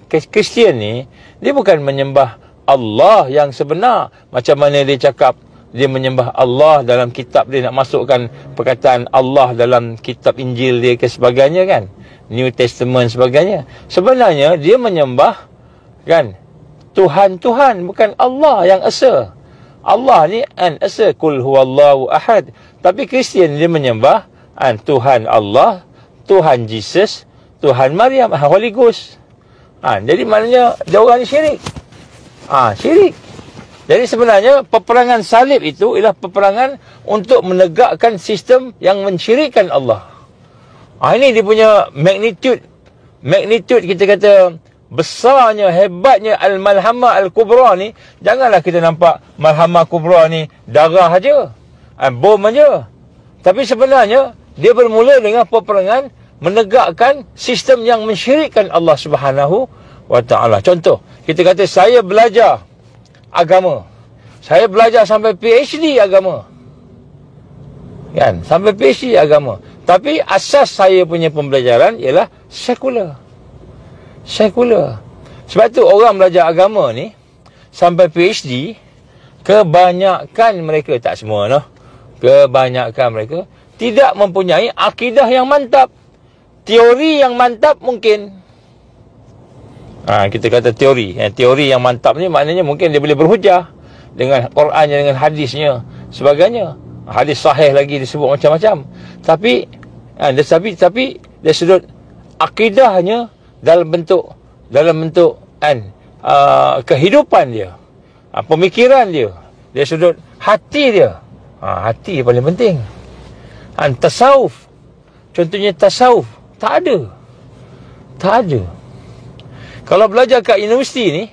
A: Kristian ni, dia bukan menyembah Allah yang sebenar. Macam mana dia cakap dia menyembah Allah dalam kitab dia, nak masukkan perkataan Allah dalam kitab Injil dia ke sebagainya kan, New Testament sebagainya. Sebenarnya dia menyembah kan Tuhan, bukan Allah yang esa. Allah ni esa, kul huwallahu ahad. Tapi Kristian dia menyembah Tuhan Allah, Tuhan Jesus, Tuhan Maryam, Holy Ghost. Jadi maknanya dia orang ni syirik. Syirik. Jadi sebenarnya peperangan salib itu ialah peperangan untuk menegakkan sistem yang mensyirikkan Allah. Ini dia punya magnitude kita kata besarnya, hebatnya Al-Malhamah Al-Kubra ni. Janganlah kita nampak Malhamah Kubra ni darah aja, bom aja. Tapi sebenarnya dia bermula dengan peperangan menegakkan sistem yang mensyirikkan Allah Subhanahu wa ta'ala. Contoh, kita kata saya belajar agama. Saya belajar sampai PhD agama. Kan? Sampai PhD agama. Tapi asas saya punya pembelajaran ialah sekular. Sebab tu orang belajar agama ni sampai PhD, kebanyakan mereka, tak semua noh, kebanyakan mereka tidak mempunyai akidah yang mantap. Teori yang mantap mungkin. Kita kata teori. Teori yang mantap ni maknanya mungkin dia boleh berhujah dengan Qurannya, dengan hadisnya, sebagainya. Hadis sahih lagi disebut macam-macam. Tapi dari sudut akidahnya dalam bentuk kehidupan dia, pemikiran dia, dari sudut hati dia. Hati paling penting. Tasawuf. Contohnya tasawuf. Tak ada. Kalau belajar kat universiti ni,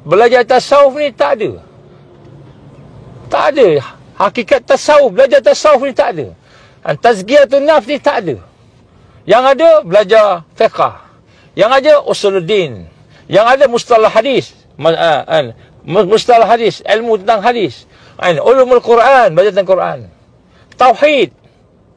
A: belajar tasawuf ni tak ada. Hakikat tasawuf, belajar tasawuf ni tak ada. Tazkiyatun nafs ni tak ada. Yang ada belajar fiqh. Yang ada usuluddin. Yang ada mustalah hadis. Mustalah hadis, ilmu tentang hadis. Ulumul Quran, belajar tentang Quran. Tauhid.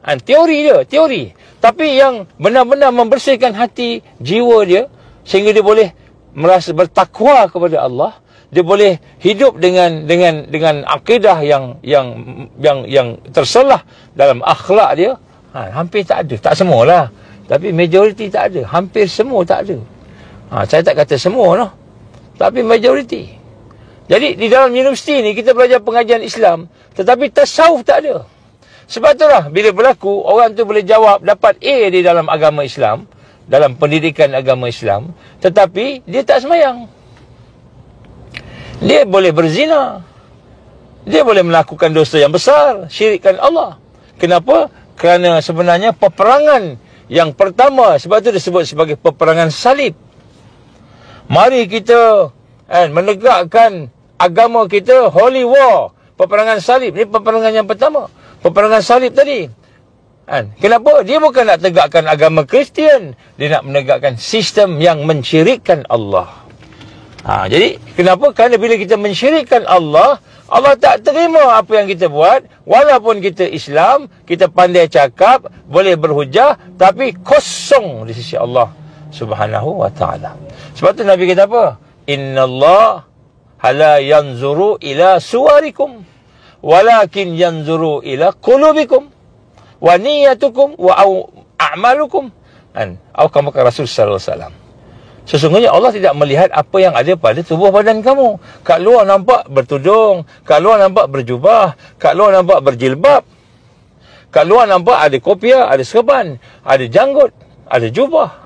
A: Teori. Tapi yang benar-benar membersihkan hati, jiwa dia, sehingga dia boleh merasa bertakwa kepada Allah, dia boleh hidup dengan akidah yang terselah dalam akhlak dia. Hampir tak ada. Tak semualah, tapi majoriti tak ada. Hampir semua tak ada. Saya tak kata semua noh, tapi majoriti. Jadi di dalam universiti ni kita belajar pengajian Islam, tetapi tasawuf tak ada. Sebab itulah bila berlaku, orang tu boleh jawab, dapat A di dalam agama Islam, dalam pendidikan agama Islam, tetapi dia tak sembahyang. Dia boleh berzina. Dia boleh melakukan dosa yang besar, syirikkan Allah. Kenapa? Kerana sebenarnya peperangan yang pertama, sebab itu disebut sebagai peperangan salib. Mari kita menegakkan agama kita, holy war, peperangan salib. Ini peperangan yang pertama. Peperangan salib tadi. Kenapa? Dia bukan nak tegakkan agama Kristian. Dia nak menegakkan sistem yang mensyirikkan Allah. Jadi, kenapa? Kerana bila kita mensyirikkan Allah, Allah tak terima apa yang kita buat. Walaupun kita Islam, kita pandai cakap, boleh berhujah, tapi kosong di sisi Allah Subhanahu wa ta'ala. Sebab tu Nabi kata apa? Inna Allah la yanzuru ila suwarikum, walakin yanzuru ila qulubikum wa niyatukum wa a'malukum. Atau kama Rasul sallallahu alaihi wasallam. Sesungguhnya Allah tidak melihat apa yang ada pada tubuh badan kamu. Kat luar nampak bertudung, kat luar nampak berjubah, kat luar nampak berjilbab, kat luar nampak ada kopiah, ada serban, ada janggut, ada jubah.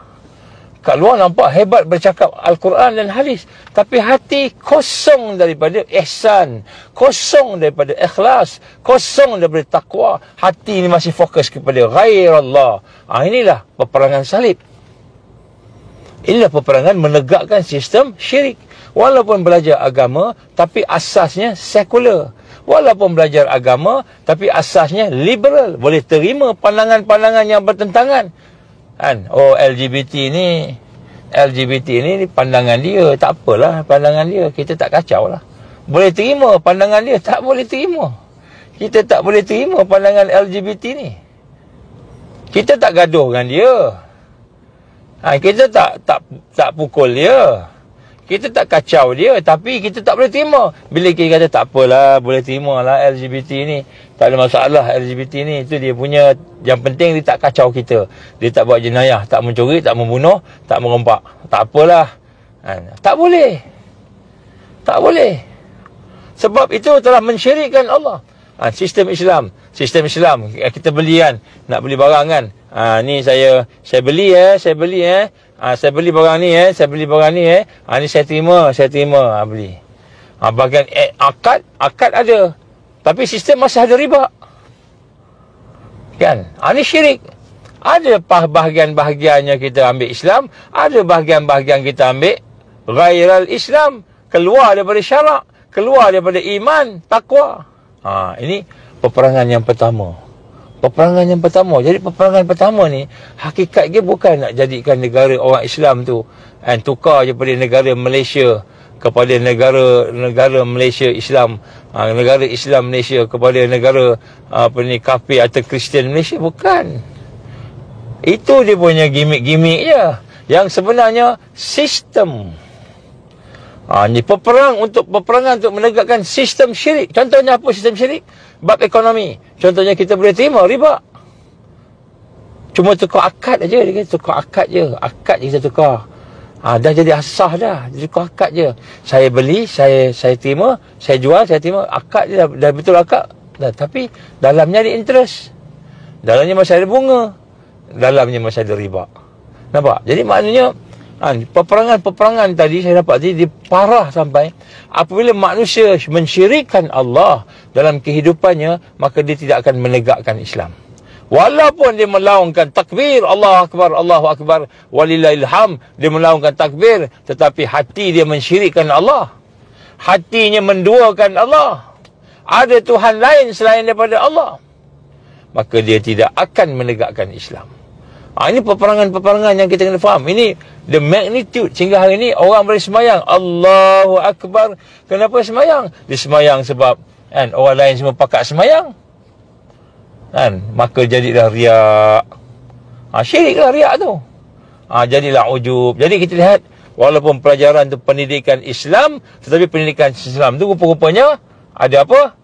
A: Kat luar nampak hebat bercakap Al-Quran dan hadis, tapi hati kosong daripada ihsan, kosong daripada ikhlas, kosong daripada taqwa. Hati ni masih fokus kepada ghairallah. Inilah peperangan salib. Inilah peperangan menegakkan sistem syirik. Walaupun belajar agama, tapi asasnya sekular. Walaupun belajar agama, tapi asasnya liberal. Boleh terima pandangan-pandangan yang bertentangan. Kan? Oh, LGBT ni pandangan dia. Tak apalah pandangan dia. Kita tak kacau lah. Boleh terima pandangan dia, tak boleh terima. Kita tak boleh terima pandangan LGBT ni. Kita tak gaduh dengan dia. Kita tak pukul dia. Kita tak kacau dia, tapi kita tak boleh terima. Bila kita kata tak apalah, boleh terima lah LGBT ni, tak ada masalah LGBT ni, itu dia punya. Yang penting dia tak kacau kita. Dia tak buat jenayah, tak mencuri, tak membunuh, tak merompak. Tak apalah. Tak boleh. Tak boleh. Sebab itu telah mensyirikkan Allah. Sistem Islam. Kita beli kan, nak beli barang kan. Ni saya beli saya beli barang ni saya beli barang ni ni saya terima beli. Bahagian akad ada, tapi sistem masih ada riba. Kan? Ni syirik. Ada bahagian-bahagiannya kita ambil Islam, ada bahagian-bahagian kita ambil ghairal Islam, keluar daripada syarak, keluar daripada iman, takwa. Ini peperangan yang pertama. Jadi peperangan pertama ni hakikat dia bukan nak jadikan negara orang Islam tu tukar daripada negara Malaysia kepada negara Malaysia Islam, negara Islam Malaysia kepada negara kafir atau Kristian Malaysia. Bukan. Itu dia punya gimmick-gimmick je. Yang sebenarnya sistem. Ini peperangan untuk menegakkan sistem syirik. Contohnya apa sistem syirik? Bab ekonomi. Contohnya kita boleh terima riba. Cuma tukar akad aja. Dia kata tukar akad je. Akad je kita tukar. Dah jadi asah dah. Dia tukar akad je. Saya beli, saya terima, saya jual, saya terima. Akad je dah betul akad. Tapi dalamnya ada interest. Dalamnya masih ada bunga. Dalamnya masih ada riba. Nampak? Jadi maknanya peperangan tadi saya dapat tadi dia parah sampai apabila manusia mensyirikkan Allah dalam kehidupannya, maka dia tidak akan menegakkan Islam. Walaupun dia melaungkan takbir, Allahu Akbar, walillahil hamd, dia melaungkan takbir, tetapi hati dia mensyirikkan Allah. Hatinya menduakan Allah. Ada Tuhan lain selain daripada Allah. Maka dia tidak akan menegakkan Islam. Ini peperangan-peperangan yang kita kena faham. Ini the magnitude. Sehingga hari ini orang boleh semayang Allahu Akbar. Kenapa semayang? Dia semayang sebab orang lain semua pakat semayang. Maka jadilah riak. Syiriklah riak tu. Jadilah ujub. Jadi kita lihat, walaupun pelajaran tu pendidikan Islam, tetapi pendidikan Islam tu rupa-rupanya ada apa?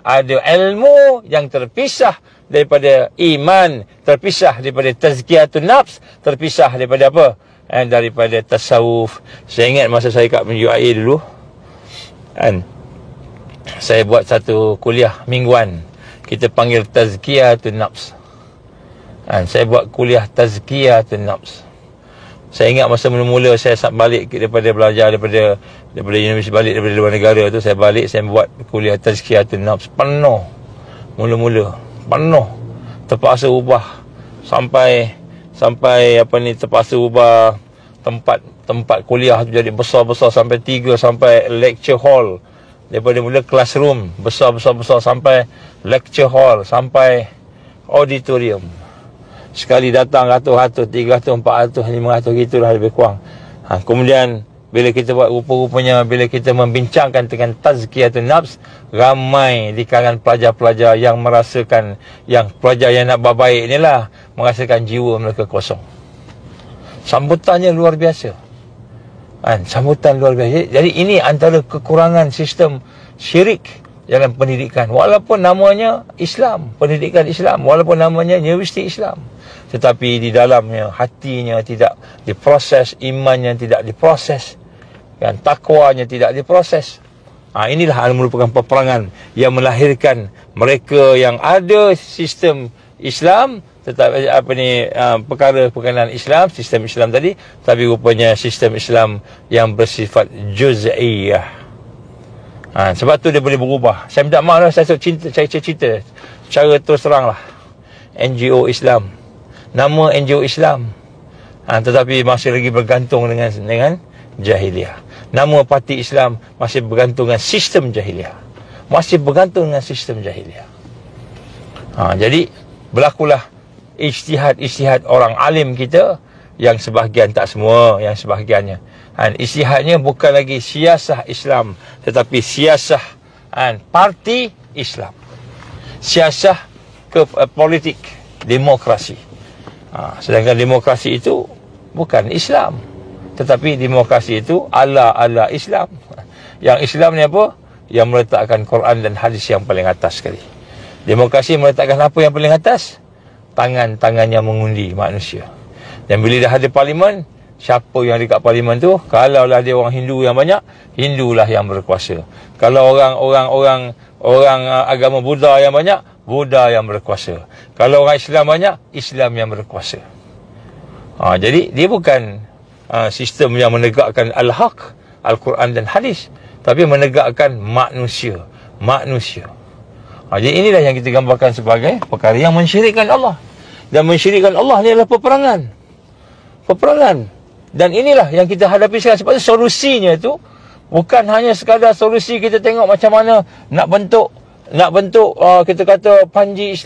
A: Ada ilmu yang terpisah daripada iman, terpisah daripada tazkiyatun nafs, terpisah daripada apa? Daripada tasawuf. Saya ingat masa saya kat UIA dulu, saya buat satu kuliah mingguan. Kita panggil tazkiyatun nafs. Saya buat kuliah tazkiyatun nafs. Saya ingat masa mula-mula saya balik daripada belajar daripada universiti, balik daripada luar negara tu, saya balik, saya buat kuliah tazkiyatun nafs. Penuh. Mula-mula penuh. Terpaksa ubah sampai terpaksa ubah tempat kuliah tu jadi besar-besar sampai 3 sampai lecture hall. Daripada mula classroom besar sampai lecture hall, sampai auditorium. Sekali datang ratus-ratus, 300, 400, 500 gitulah lebih kurang. Kemudian bila kita buat rupa-rupanya, bila kita membincangkan tentang tazkiyatun nafs, ramai di kalangan pelajar-pelajar yang merasakan, yang pelajar yang nak buat baik ni lah, merasakan jiwa mereka kosong. Sambutannya luar biasa. Sambutan luar biasa. Jadi ini antara kekurangan sistem syirik dalam pendidikan. Walaupun namanya Islam, pendidikan Islam, walaupun namanya universiti Islam, tetapi di dalamnya hatinya tidak diproses, imannya tidak diproses, dan takwanya tidak diproses. Inilah merupakan peperangan yang melahirkan mereka yang ada sistem Islam tetapi perkara berkenaan Islam, sistem Islam tadi, tapi rupanya sistem Islam yang bersifat juz'iyah. Sebab tu dia boleh berubah. Saya minta maaf lah, saya cerita cara terus terang lah. NGO Islam, nama NGO Islam, tetapi masih lagi bergantung dengan jahiliah. Nama parti Islam masih bergantung dengan sistem jahiliah. Jadi berlakulah ijtihad orang alim kita, yang sebahagian, tak semua, yang sebahagiannya. Ijtihadnya bukan lagi siasah Islam, tetapi siasah parti Islam, siasah politik, demokrasi. Sedangkan demokrasi itu bukan Islam, tetapi demokrasi itu ala Islam. Yang Islam ni apa? Yang meletakkan Quran dan hadis yang paling atas sekali. Demokrasi meletakkan apa yang paling atas? Tangan-tangan yang mengundi manusia. Dan bila dah ada parlimen, siapa yang dekat parlimen tu, kalaulah dia orang Hindu yang banyak, Hindulah yang berkuasa. Kalau orang agama Buddha yang banyak, Buddha yang berkuasa. Kalau orang Islam banyak, Islam yang berkuasa. Jadi dia bukan sistem yang menegakkan al-haq, Al-Quran dan hadis, tapi menegakkan manusia. Jadi inilah yang kita gambarkan sebagai perkara yang mensyirikkan Allah. Dan mensyirikkan Allah ni adalah peperangan. Dan inilah yang kita hadapi sekarang. Sebab solusinya tu bukan hanya sekadar solusi kita tengok macam mana nak bentuk kita kata panji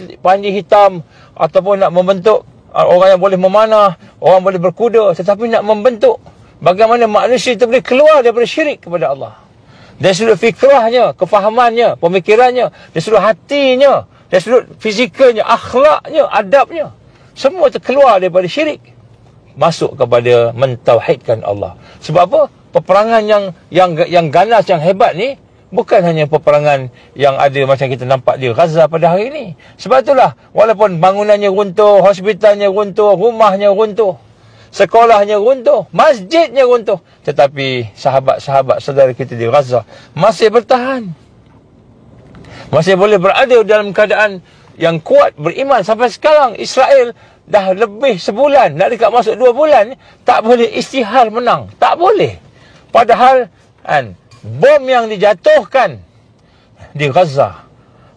A: hitam, ataupun nak membentuk orang yang boleh memanah, orang boleh berkuda, tetapi nak membentuk bagaimana manusia itu boleh keluar daripada syirik kepada Allah. Dari sudut fikrahnya, kefahamannya, pemikirannya, dari sudut hatinya, dari sudut fizikalnya, akhlaknya, adabnya, semua terkeluar daripada syirik, masuk kepada mentauhidkan Allah. Sebab apa? Peperangan yang ganas, yang hebat ni bukan hanya peperangan yang ada macam kita nampak di Gaza pada hari ini. Sebab itulah walaupun bangunannya runtuh, hospitalnya runtuh, rumahnya runtuh, sekolahnya runtuh, masjidnya runtuh, tetapi sahabat-sahabat saudara kita di Gaza masih bertahan, masih boleh berada dalam keadaan yang kuat, beriman sampai sekarang. Israel dah lebih sebulan, nak dekat masuk 2 bulan, tak boleh istihar menang, tak boleh. Padahal bom yang dijatuhkan di Gaza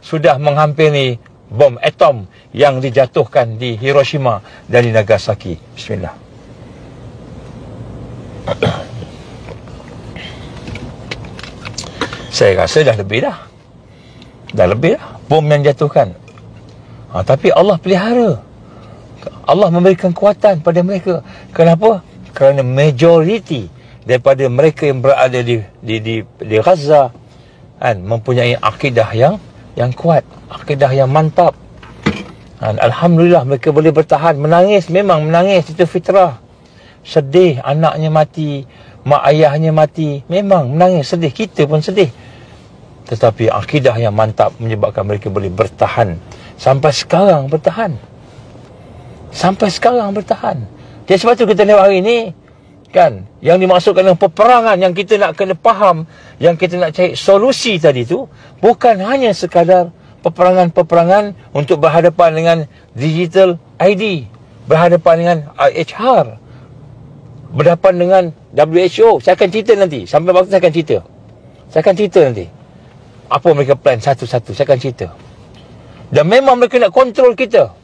A: sudah menghampiri bom atom yang dijatuhkan di Hiroshima dan di Nagasaki. Bismillah. Saya rasa dah lebih dah bom yang jatuhkan. Tapi Allah pelihara, Allah memberikan kuatan pada mereka. Kenapa? Kerana majoriti daripada mereka yang berada di Gaza mempunyai akidah yang kuat, akidah yang mantap. Alhamdulillah mereka boleh bertahan. Menangis, memang menangis, itu fitrah. Sedih anaknya mati, mak ayahnya mati, memang menangis, sedih, kita pun sedih. Tetapi akidah yang mantap menyebabkan mereka boleh bertahan. Sampai sekarang bertahan. Jadi sebab tu kita lihat hari ini, yang dimaksudkan dengan peperangan, yang kita nak kena faham, yang kita nak cari solusi tadi tu, bukan hanya sekadar peperangan untuk berhadapan dengan digital ID, berhadapan dengan HR, berhadapan dengan WHO. Saya akan cerita nanti, sampai waktu saya akan cerita nanti apa mereka plan satu-satu. Saya akan cerita. Dan memang mereka nak kontrol kita.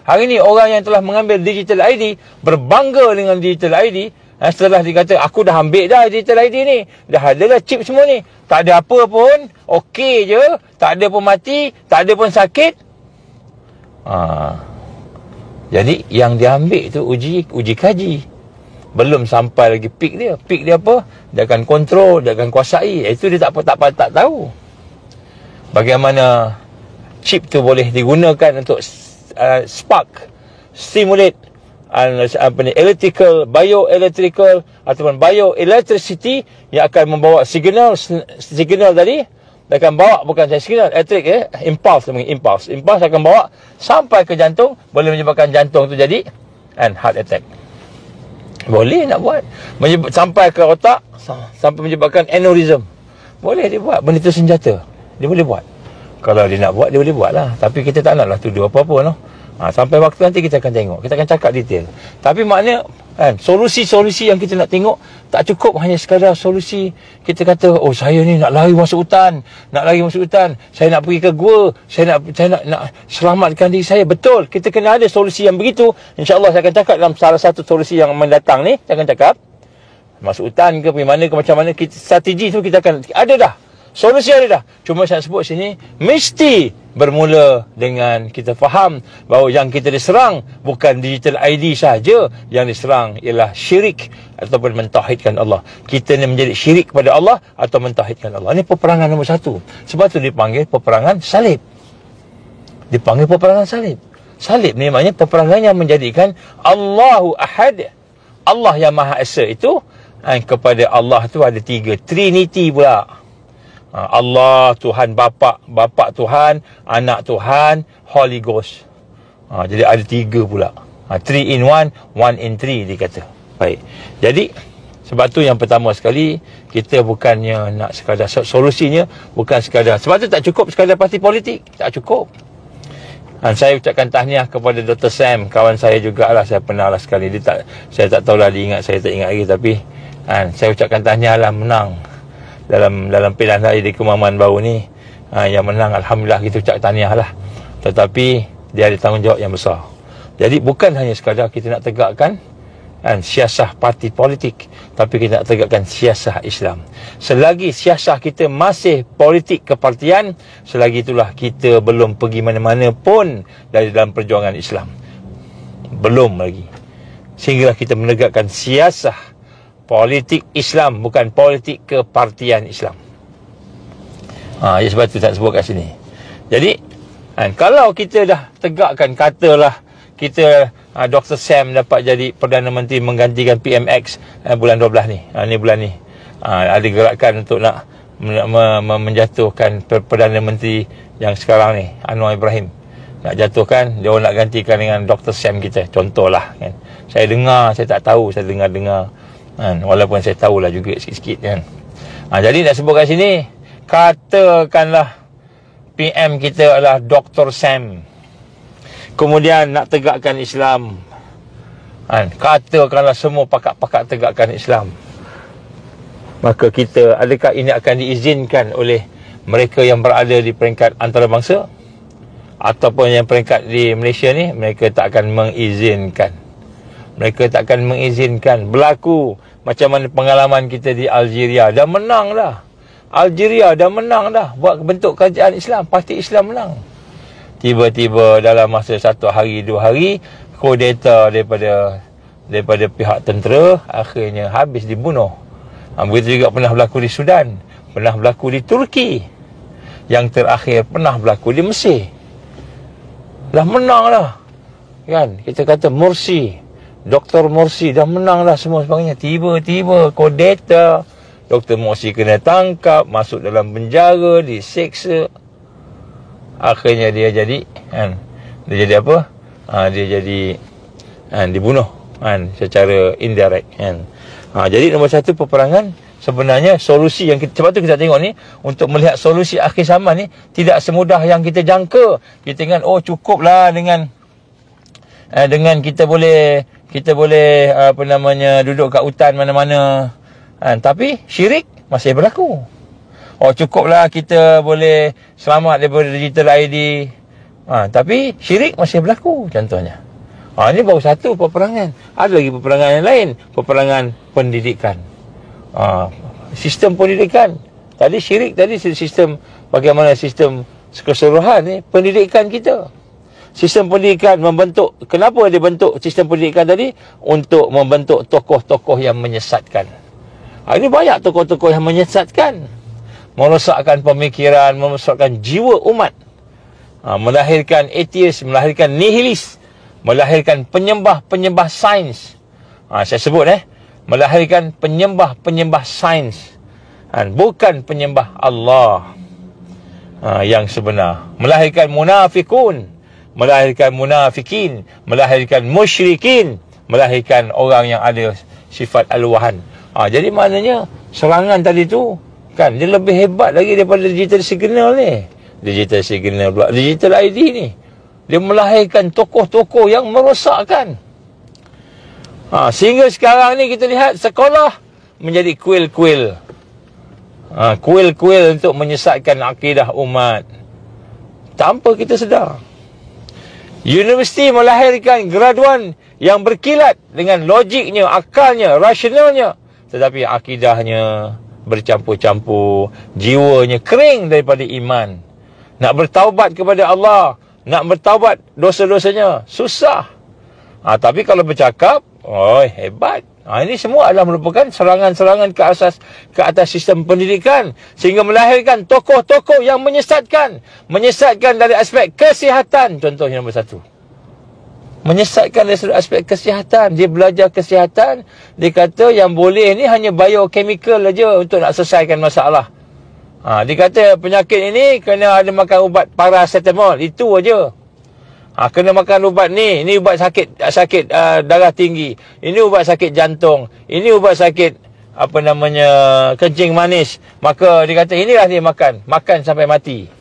A: Hari ni orang yang telah mengambil digital ID berbangga dengan digital ID. Setelah dikata, aku dah ambil dah digital ID ni, dah adalah chip semua ni, tak ada apa pun, okey je, tak ada pun mati, tak ada pun sakit. Jadi yang diambil tu uji kaji. Belum sampai lagi peak dia. Peak dia apa? Dia akan kontrol, dia akan kuasai. Itu dia tak tahu bagaimana chip tu boleh digunakan untuk stimulate bioelectrical ataupun bioelectricity yang akan membawa signal tadi. Dia akan bawa, bukan signal elektrik, impulse akan bawa sampai ke jantung, boleh menyebabkan jantung tu jadi heart attack. Boleh nak buat. Sampai ke otak, sampai menyebabkan aneurism. Boleh dia buat. Benda tu senjata, dia boleh buat. Kalau dia nak buat, dia boleh buat lah. Tapi kita tak naklah tuduh apa-apa no. Sampai waktu nanti kita akan tengok, kita akan cakap detail. Tapi maknanya kan, solusi-solusi yang kita nak tengok tak cukup hanya sekadar solusi. Kita kata, oh saya ni nak lari masuk hutan, saya nak pergi ke gua, saya nak selamatkan diri saya. Betul, kita kena ada solusi yang begitu. InsyaAllah saya akan cakap dalam salah satu solusi yang mendatang ni. Saya akan cakap masuk hutan ke, pergi mana ke, macam mana strategi tu kita akan ada dah. Solusi ada dah. Cuma saya sebut sini, mesti bermula dengan kita faham bahawa yang kita diserang bukan digital ID sahaja. Yang diserang ialah syirik ataupun mentauhidkan Allah. Kita ni menjadi syirik kepada Allah atau mentauhidkan Allah. Ini peperangan nombor satu. Sebab tu dipanggil peperangan salib. Dipanggil peperangan salib. Salib ni maknanya peperangan yang menjadikan Allahu Ahad, Allah yang Maha Esa itu, kepada Allah tu ada tiga. Trinity pula. Allah Tuhan Bapa, Bapa Tuhan, Anak Tuhan, Holy Ghost. Jadi ada tiga pula. 3 in 1, 1 in 3 dia kata. Baik. Jadi sebab tu yang pertama sekali, kita bukannya nak sekadar solusinya, bukan sekadar. Sebab tu tak cukup sekadar parti politik, tak cukup. Saya ucapkan tahniah kepada Dr. Sam, kawan saya jugalah, saya pernah lah sekali. Saya tak tahulah dia ingat, saya tak ingat lagi, tapi saya ucapkan tahniah lah menang dalam pilihan raya di Kemaman baru ni. Yang menang, alhamdulillah, kita ucap tahniah lah. Tetapi dia ada tanggungjawab yang besar. Jadi bukan hanya sekadar kita nak tegakkan siasah parti politik, tapi kita nak tegakkan siasah Islam. Selagi siasah kita masih politik kepartian, selagi itulah kita belum pergi mana-mana pun dari dalam perjuangan Islam. Belum lagi. Sehinggalah kita menegakkan siasah politik Islam, bukan politik kepartian Islam. Sebab tu tak sebut kat sini. Jadi kalau kita dah tegakkan, katalah kita Dr. Sam dapat jadi Perdana Menteri menggantikan PMX bulan 12 ni. Ni bulan ni. Ada gerakan untuk nak menjatuhkan Perdana Menteri yang sekarang ni, Anwar Ibrahim. Nak jatuhkan, dia orang nak gantikan dengan Dr. Sam kita. Contohlah kan. Saya dengar, saya tak tahu, saya dengar walaupun saya tahulah juga sikit-sikit kan. Jadi nak sebut kat sini, katakanlah PM kita adalah Dr. Sam, kemudian nak tegakkan Islam, katakanlah semua pakat-pakat tegakkan Islam, maka kita, adakah ini akan diizinkan oleh mereka yang berada di peringkat antarabangsa ataupun yang peringkat di Malaysia ni? Mereka tak akan mengizinkan. Mereka tak akan mengizinkan. Berlaku macam mana pengalaman kita di Algeria. Dah menang dah. Algeria dah menang dah. Buat bentuk kerajaan Islam. Parti Islam menang. Tiba-tiba dalam masa 1 hari 2 hari, kudeta daripada pihak tentera, akhirnya habis dibunuh. Begitu juga pernah berlaku di Sudan. Pernah berlaku di Turki. Yang terakhir pernah berlaku di Mesir. Dah menang dah. Kan? Kita kata Morsi, Dr. Morsi dah menang dah semua sebagainya. Tiba-tiba kudeta, Dr. Morsi kena tangkap, masuk dalam penjara, diseksa. Akhirnya dia jadi dia jadi apa? Dia jadi dibunuh secara indirect kan. Jadi nombor satu, peperangan sebenarnya solusi yang kita, sebab tu kita tengok ni, untuk melihat solusi akhir zaman ni tidak semudah yang kita jangka. Kita ingat cukuplah dengan kita boleh duduk kat hutan mana-mana. Tapi syirik masih berlaku. Cukuplah kita boleh selamat daripada digital ID. Tapi syirik masih berlaku contohnya. Ini baru satu peperangan. Ada lagi peperangan yang lain. Peperangan pendidikan. Sistem pendidikan. Tadi syirik, tadi sistem, bagaimana sistem keseluruhan ni, pendidikan kita. Sistem pendidikan membentuk, kenapa dia bentuk sistem pendidikan tadi? Untuk membentuk tokoh-tokoh yang menyesatkan. Ini banyak tokoh-tokoh yang menyesatkan, merosakkan pemikiran, merosakkan jiwa umat, melahirkan atheist, melahirkan nihilis, melahirkan penyembah-penyembah sains. Saya sebut melahirkan penyembah-penyembah sains, bukan penyembah Allah yang sebenar. Melahirkan munafikun, melahirkan munafikin, melahirkan musyrikin, melahirkan orang yang ada sifat al-wahan. Jadi maknanya serangan tadi tu kan, dia lebih hebat lagi daripada digital signal ni. digital signal pula. Digital ID ni, dia melahirkan tokoh-tokoh yang merosakkan. Sehingga sekarang ni kita lihat sekolah menjadi kuil-kuil. Kuil-kuil untuk menyesatkan akidah umat tanpa kita sedar. Universiti melahirkan graduan yang berkilat dengan logiknya, akalnya, rasionalnya, tetapi akidahnya bercampur-campur, jiwanya kering daripada iman. Nak bertaubat kepada Allah, nak bertaubat dosa-dosanya, susah. Tapi kalau bercakap, hebat. Ini semua adalah merupakan serangan-serangan ke atas sistem pendidikan, sehingga melahirkan tokoh-tokoh yang menyesatkan. Menyesatkan dari aspek kesihatan, contohnya nombor satu. Menyesatkan dari aspek kesihatan. Dia belajar kesihatan, dia kata yang boleh ni hanya biochemical aja untuk nak selesaikan masalah. Dia kata penyakit ini kena ada makan ubat paracetamol, itu aja. Kena makan ubat ni ubat sakit darah tinggi, ini ubat sakit jantung, ini ubat sakit kencing manis. Maka dia kata inilah dia makan sampai mati.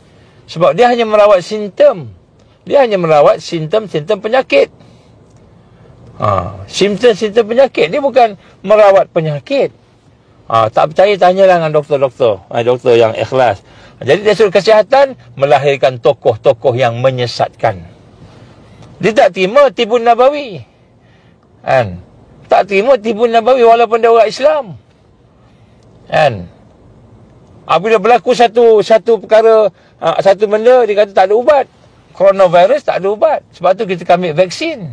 A: Sebab dia hanya merawat simptom. Dia hanya merawat simptom-simptom penyakit. Simptom-simptom penyakit, dia bukan merawat penyakit. Tak percaya, tanyalah dengan doktor-doktor, doktor yang ikhlas. Jadi dari sudut kesihatan melahirkan tokoh-tokoh yang menyesatkan. Dia tak terima Tibun Nabawi. Tak terima Tibun Nabawi walaupun dia orang Islam. Apabila berlaku satu perkara, satu benda, dia kata tak ada ubat. Coronavirus tak ada ubat. Sebab tu kita ambil vaksin.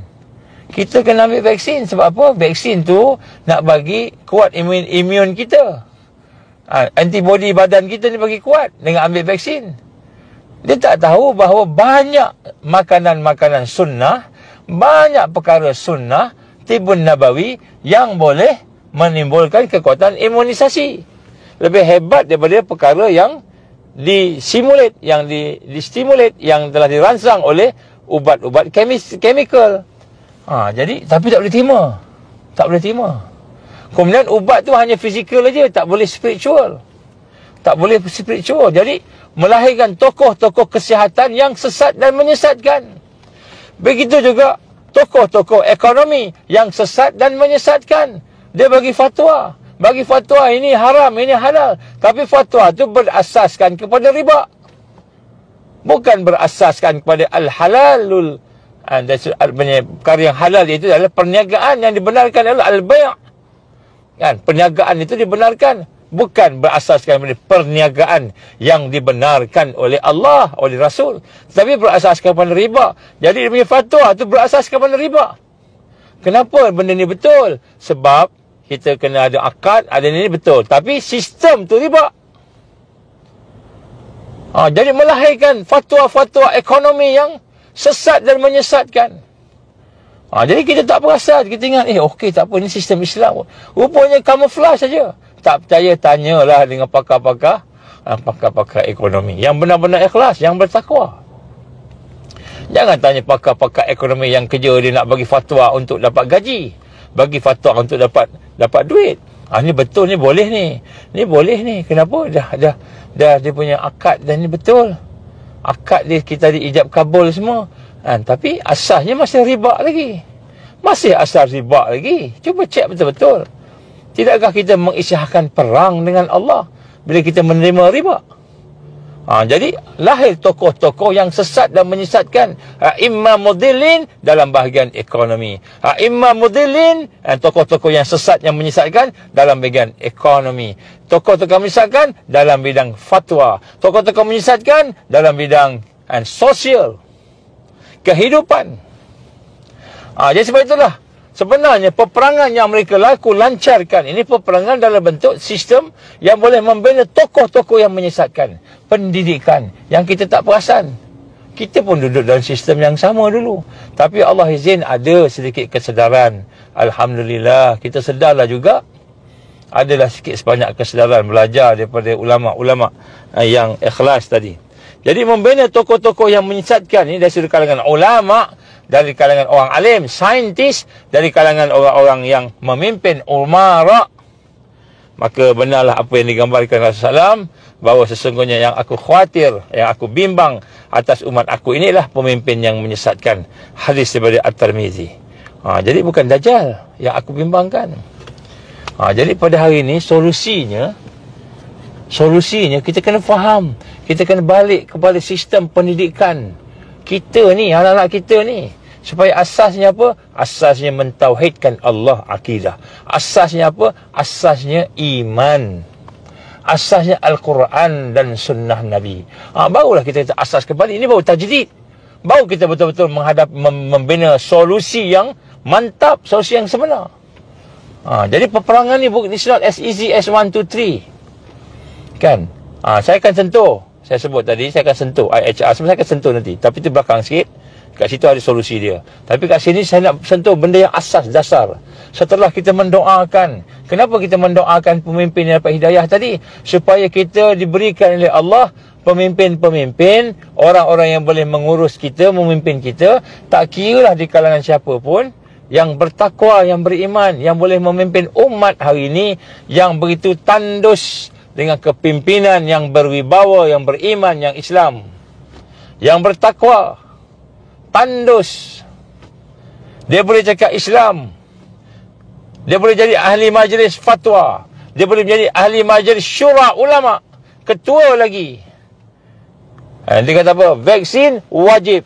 A: Kita kena ambil vaksin. Sebab apa? Vaksin tu nak bagi kuat imun kita. Antibody badan kita ni bagi kuat dengan ambil vaksin. Dia tak tahu bahawa banyak makanan-makanan sunnah, banyak perkara sunnah, Tibun Nabawi yang boleh menimbulkan kekuatan imunisasi. Lebih hebat daripada perkara yang disimulate, yang distimulate, yang telah dirangsang oleh ubat-ubat chemical. Jadi, tapi tak boleh terima. Tak boleh terima. Kemudian ubat tu hanya fizikal aja, tak boleh spiritual. Tak boleh spiritual. Jadi, melahirkan tokoh-tokoh kesihatan yang sesat dan menyesatkan. Begitu juga tokoh-tokoh ekonomi yang sesat dan menyesatkan. Dia bagi fatwa. Bagi fatwa ini haram, ini halal. Tapi fatwa itu berasaskan kepada riba. Bukan berasaskan kepada al-halalul. Perkara yang halal itu adalah perniagaan yang dibenarkan adalah al-bay'. Perniagaan itu dibenarkan. Bukan berasaskan pada perniagaan yang dibenarkan oleh Allah, oleh Rasul. Tapi berasaskan pada riba. Jadi dia punya fatwa itu berasaskan pada riba. Kenapa benda ni betul? Sebab kita kena ada akad, ada ni betul. Tapi sistem tu riba. Jadi melahirkan fatwa-fatwa ekonomi yang sesat dan menyesatkan. Jadi kita tak perasan. Kita ingat, okey tak apa, ni sistem Islam. Rupanya camouflage saja. Tak percaya, tanyalah dengan pakar-pakar ekonomi yang benar-benar ikhlas, yang bertakwa. Jangan tanya pakar-pakar ekonomi yang kerja dia nak bagi fatwa untuk dapat gaji, bagi fatwa untuk dapat duit. Ni betul, ni boleh ni. Ni boleh ni. Kenapa? Dah dia punya akad dan ni betul. Akad dia kita diijab kabul semua. Tapi asasnya masih riba lagi. Masih asas riba lagi. Cuba cek betul-betul. Tidakkah kita mengisytiharkan perang dengan Allah bila kita menerima riba? Jadi lahir tokoh-tokoh yang sesat dan menyesatkan. Imam mudillin dalam bahagian ekonomi. Imam mudillin, tokoh-tokoh yang sesat yang menyesatkan dalam bahagian ekonomi. Tokoh-tokoh menyesatkan dalam bidang fatwa. Tokoh-tokoh menyesatkan dalam bidang sosial, kehidupan. Jadi sebab itulah sebenarnya peperangan yang mereka lancarkan ini peperangan dalam bentuk sistem yang boleh membina tokoh-tokoh yang menyesatkan. Pendidikan yang kita tak perasan. Kita pun duduk dalam sistem yang sama dulu. Tapi Allah izin ada sedikit kesedaran. Alhamdulillah, kita sedarlah juga. Adalah sikit sebanyak kesedaran belajar daripada ulama-ulama yang ikhlas tadi. Jadi membina tokoh-tokoh yang menyesatkan ini dari sudut kalangan ulama, dari kalangan orang alim, saintis, dari kalangan orang-orang yang memimpin umara. maka benarlah apa yang digambarkan Rasulullah SAW, bahawa sesungguhnya yang aku khawatir, yang aku bimbang atas umat aku inilah pemimpin yang menyesatkan. Hadis daripada At-Tirmizi. Jadi bukan Dajjal yang aku bimbangkan. Jadi pada hari ini solusinya kita kena faham, kita kena balik kepada sistem pendidikan kita ni, anak-anak kita ni, supaya asasnya apa? Asasnya mentauhidkan Allah, akidah. Asasnya apa? Asasnya iman. Asasnya Al-Quran dan sunnah Nabi. Barulah kita asas kembali. Ini baru tajdid. Baru kita betul-betul membina solusi yang mantap, solusi yang sebenar. Jadi peperangan ni it's not as easy as 1, 2, 3. Kan? Saya akan sentuh. Saya sebut tadi, saya akan sentuh IHR. Sebenarnya saya akan sentuh nanti. Tapi itu belakang sikit. Kat situ ada solusi dia. Tapi kat sini saya nak sentuh benda yang asas, dasar. Setelah kita mendoakan. Kenapa kita mendoakan pemimpin yang dapat hidayah tadi? Supaya kita diberikan oleh Allah pemimpin-pemimpin, orang-orang yang boleh mengurus kita, memimpin kita. Tak kiralah di kalangan siapa pun, yang bertakwa, yang beriman, yang boleh memimpin umat hari ini, yang begitu tandus dengan kepimpinan yang berwibawa, yang beriman, yang Islam, yang bertakwa, tandus. Dia boleh cakap Islam, dia boleh jadi ahli majlis fatwa, dia boleh menjadi ahli majlis syura ulama, ketua lagi. Dia kata apa? Vaksin wajib.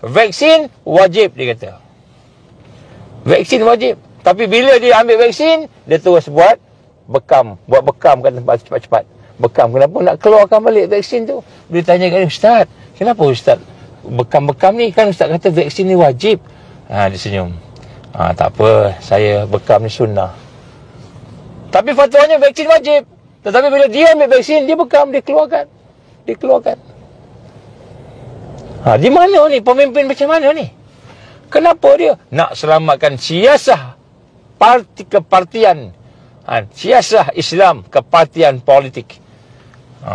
A: Vaksin wajib, dia kata. Vaksin wajib. Tapi bila dia ambil vaksin, dia terus buat bekam kat tempat cepat-cepat. Bekam, kenapa nak keluarkan balik vaksin tu? Dia tanya kat dia, Ustaz, kenapa Ustaz bekam-bekam ni? Kan Ustaz kata vaksin ni wajib. Dia senyum. Tak apa, saya bekam ni sunnah. Tapi fatwanya vaksin wajib. Tetapi bila dia ambil vaksin, dia bekam, dia keluarkan. Di mana ni? Pemimpin macam mana ni? Kenapa dia nak selamatkan siasah kepartian, siasah Islam, kepartian politik.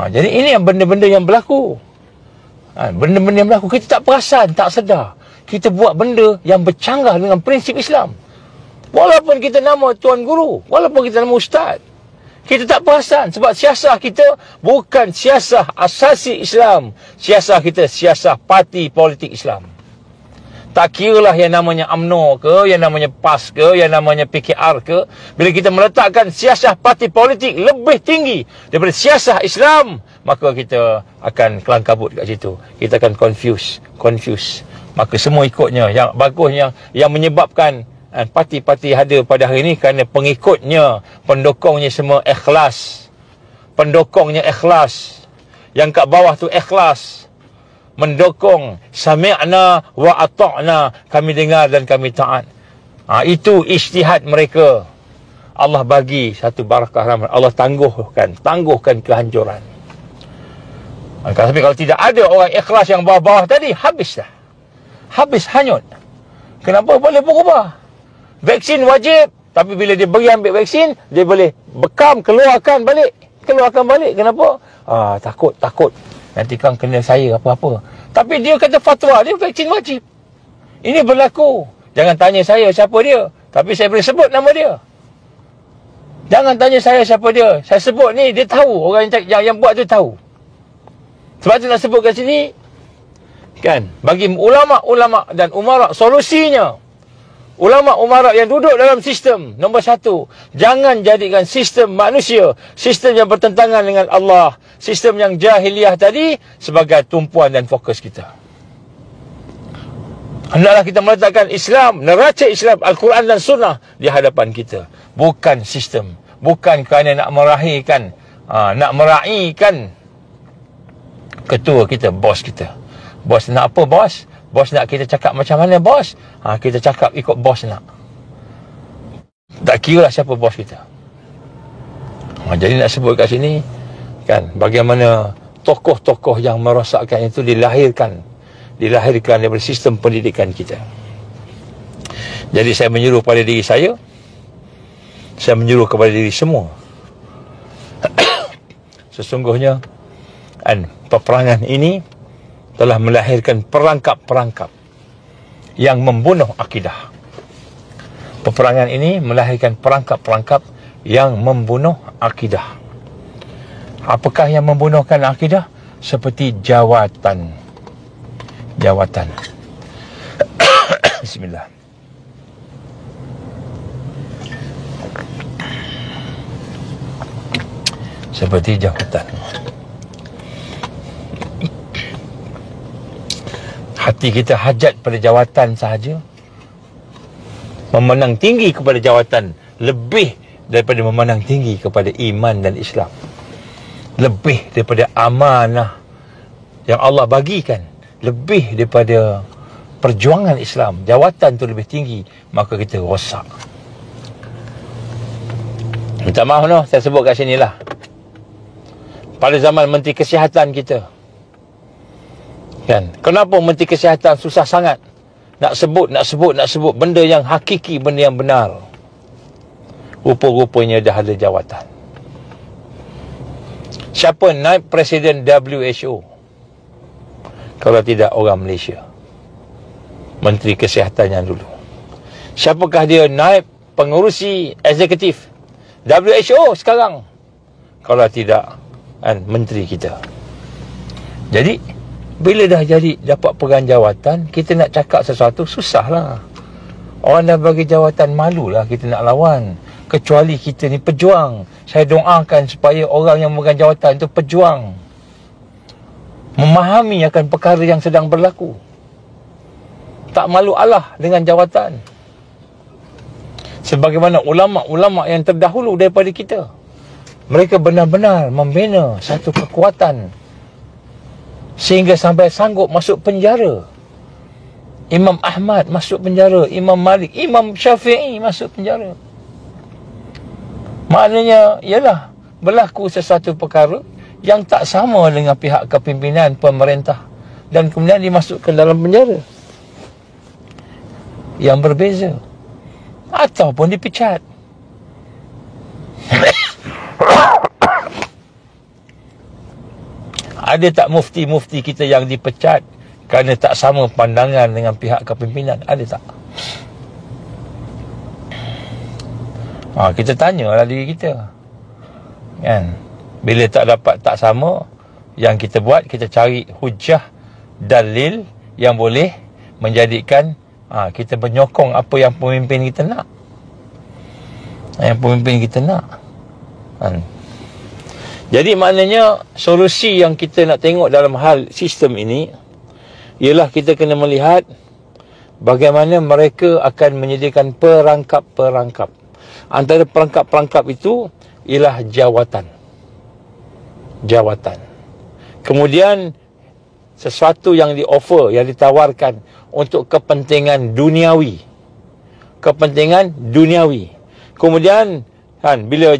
A: Jadi ini yang benda-benda yang berlaku. Benda-benda yang berlaku, kita tak perasan, tak sedar. Kita buat benda yang bercanggah dengan prinsip Islam. Walaupun kita nama Tuan Guru, walaupun kita nama Ustaz, kita tak perasan. Sebab siasah kita bukan siasah asasi Islam. Siasah kita siasah parti politik Islam. Tak kiralah yang namanya UMNO ke, yang namanya PAS ke, yang namanya PKR ke. Bila kita meletakkan siasah parti politik lebih tinggi daripada siasah Islam, maka kita akan kelang kabut kat situ. Kita akan confuse. Maka semua ikutnya. Yang bagusnya, yang menyebabkan parti-parti ada pada hari ini kerana pengikutnya, pendukungnya semua ikhlas. Pendukungnya ikhlas. Yang kat bawah tu ikhlas. Mendukung, sami'na wa ata'na, kami dengar dan kami taat. Itu ijtihad mereka. Allah bagi satu barakah rahmat. Allah tangguhkan kehancuran. Tapi kalau tidak ada orang ikhlas yang bawah-bawah tadi, habis dah. Habis, hanyut. Kenapa boleh berubah? Vaksin wajib, tapi bila dia bagi ambil vaksin, dia boleh bekam, keluarkan balik. Kenapa? Takut. Nanti kan kena saya apa-apa. Tapi dia kata fatwa, dia vaksin wajib. Ini berlaku. Jangan tanya saya siapa dia. Tapi saya boleh sebut nama dia. Jangan tanya saya siapa dia. Saya sebut ni, dia tahu. Orang yang buat tu tahu. Sebab tu nak sebut kat sini. Kan? Bagi ulama-ulama dan umara, solusinya. Ulama-umara yang duduk dalam sistem, nombor satu, jangan jadikan sistem manusia, sistem yang bertentangan dengan Allah, sistem yang jahiliah tadi sebagai tumpuan dan fokus kita. Hendaklah kita meletakkan Islam, neraca Islam, Al-Quran dan Sunnah di hadapan kita. Bukan sistem. Bukan kerana nak meraihkan ketua kita, bos kita. Bos nak apa, bos? Bos nak kita cakap macam mana, bos? Kita cakap ikut bos nak. Tak kira lah siapa bos kita. Jadi nak sebut kat sini, kan, bagaimana tokoh-tokoh yang merosakkan itu dilahirkan daripada sistem pendidikan kita. Jadi saya menyuruh pada diri saya menyuruh kepada diri semua. Sesungguhnya, peperangan ini telah melahirkan perangkap-perangkap yang membunuh akidah. Peperangan ini melahirkan perangkap-perangkap yang membunuh akidah. Apakah yang membunuhkan akidah? Seperti jawatan. Bismillah. Seperti jawatan. Hati kita hajat pada jawatan sahaja. Memandang tinggi kepada jawatan lebih daripada memandang tinggi kepada iman dan Islam. Lebih daripada amanah yang Allah bagikan, lebih daripada perjuangan Islam. Jawatan tu lebih tinggi, maka kita rosak. Minta maaf saya sebut kat sini lah. Pada zaman Menteri Kesihatan kita, kan, kenapa Menteri Kesihatan susah sangat nak sebut benda yang hakiki, benda yang benar? Rupa-rupanya dah ada jawatan. Siapa naib Presiden WHO? Kalau tidak orang Malaysia, Menteri Kesihatan yang dulu. Siapakah dia naib pengurusi eksekutif WHO sekarang? Kalau tidak menteri kita. Jadi bila dah jadi dapat pegang jawatan, kita nak cakap sesuatu susahlah. Orang dah bagi jawatan, malulah kita nak lawan. Kecuali kita ni pejuang. Saya doakan supaya orang yang memegang jawatan itu pejuang, memahami akan perkara yang sedang berlaku, tak malu Allah dengan jawatan. Sebagaimana ulama-ulama yang terdahulu daripada kita, mereka benar-benar membina satu kekuatan sehingga sampai sanggup masuk penjara. Imam Ahmad masuk penjara, Imam Malik, Imam Syafi'i masuk penjara. Maknanya ialah berlaku sesuatu perkara yang tak sama dengan pihak kepimpinan pemerintah, dan kemudian dimasukkan dalam penjara yang berbeza ataupun dipecat. Ada tak mufti-mufti kita yang dipecat kerana tak sama pandangan dengan pihak kepimpinan? Ada tak? Kita tanyalah diri kita, kan? Bila tak sama yang kita buat, kita cari hujah, dalil yang boleh menjadikan kita menyokong apa yang pemimpin kita nak. Jadi maknanya solusi yang kita nak tengok dalam hal sistem ini ialah kita kena melihat bagaimana mereka akan menyediakan perangkap-perangkap. Antara perangkap-perangkap itu ialah jawatan. Kemudian sesuatu yang di-offer, yang ditawarkan untuk kepentingan duniawi. Kemudian bila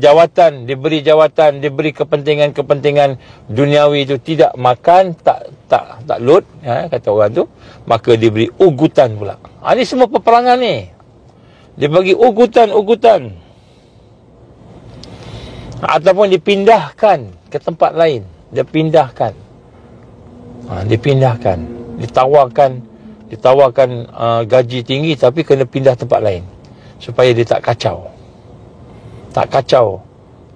A: diberi kepentingan duniawi itu tidak makan, tak load, kata orang tu, maka diberi ugutan pula. Ini semua peperangan ni. Dia bagi ugutan ataupun dipindahkan ke tempat lain. Ditawarkan gaji tinggi, tapi kena pindah tempat lain supaya dia tak kacau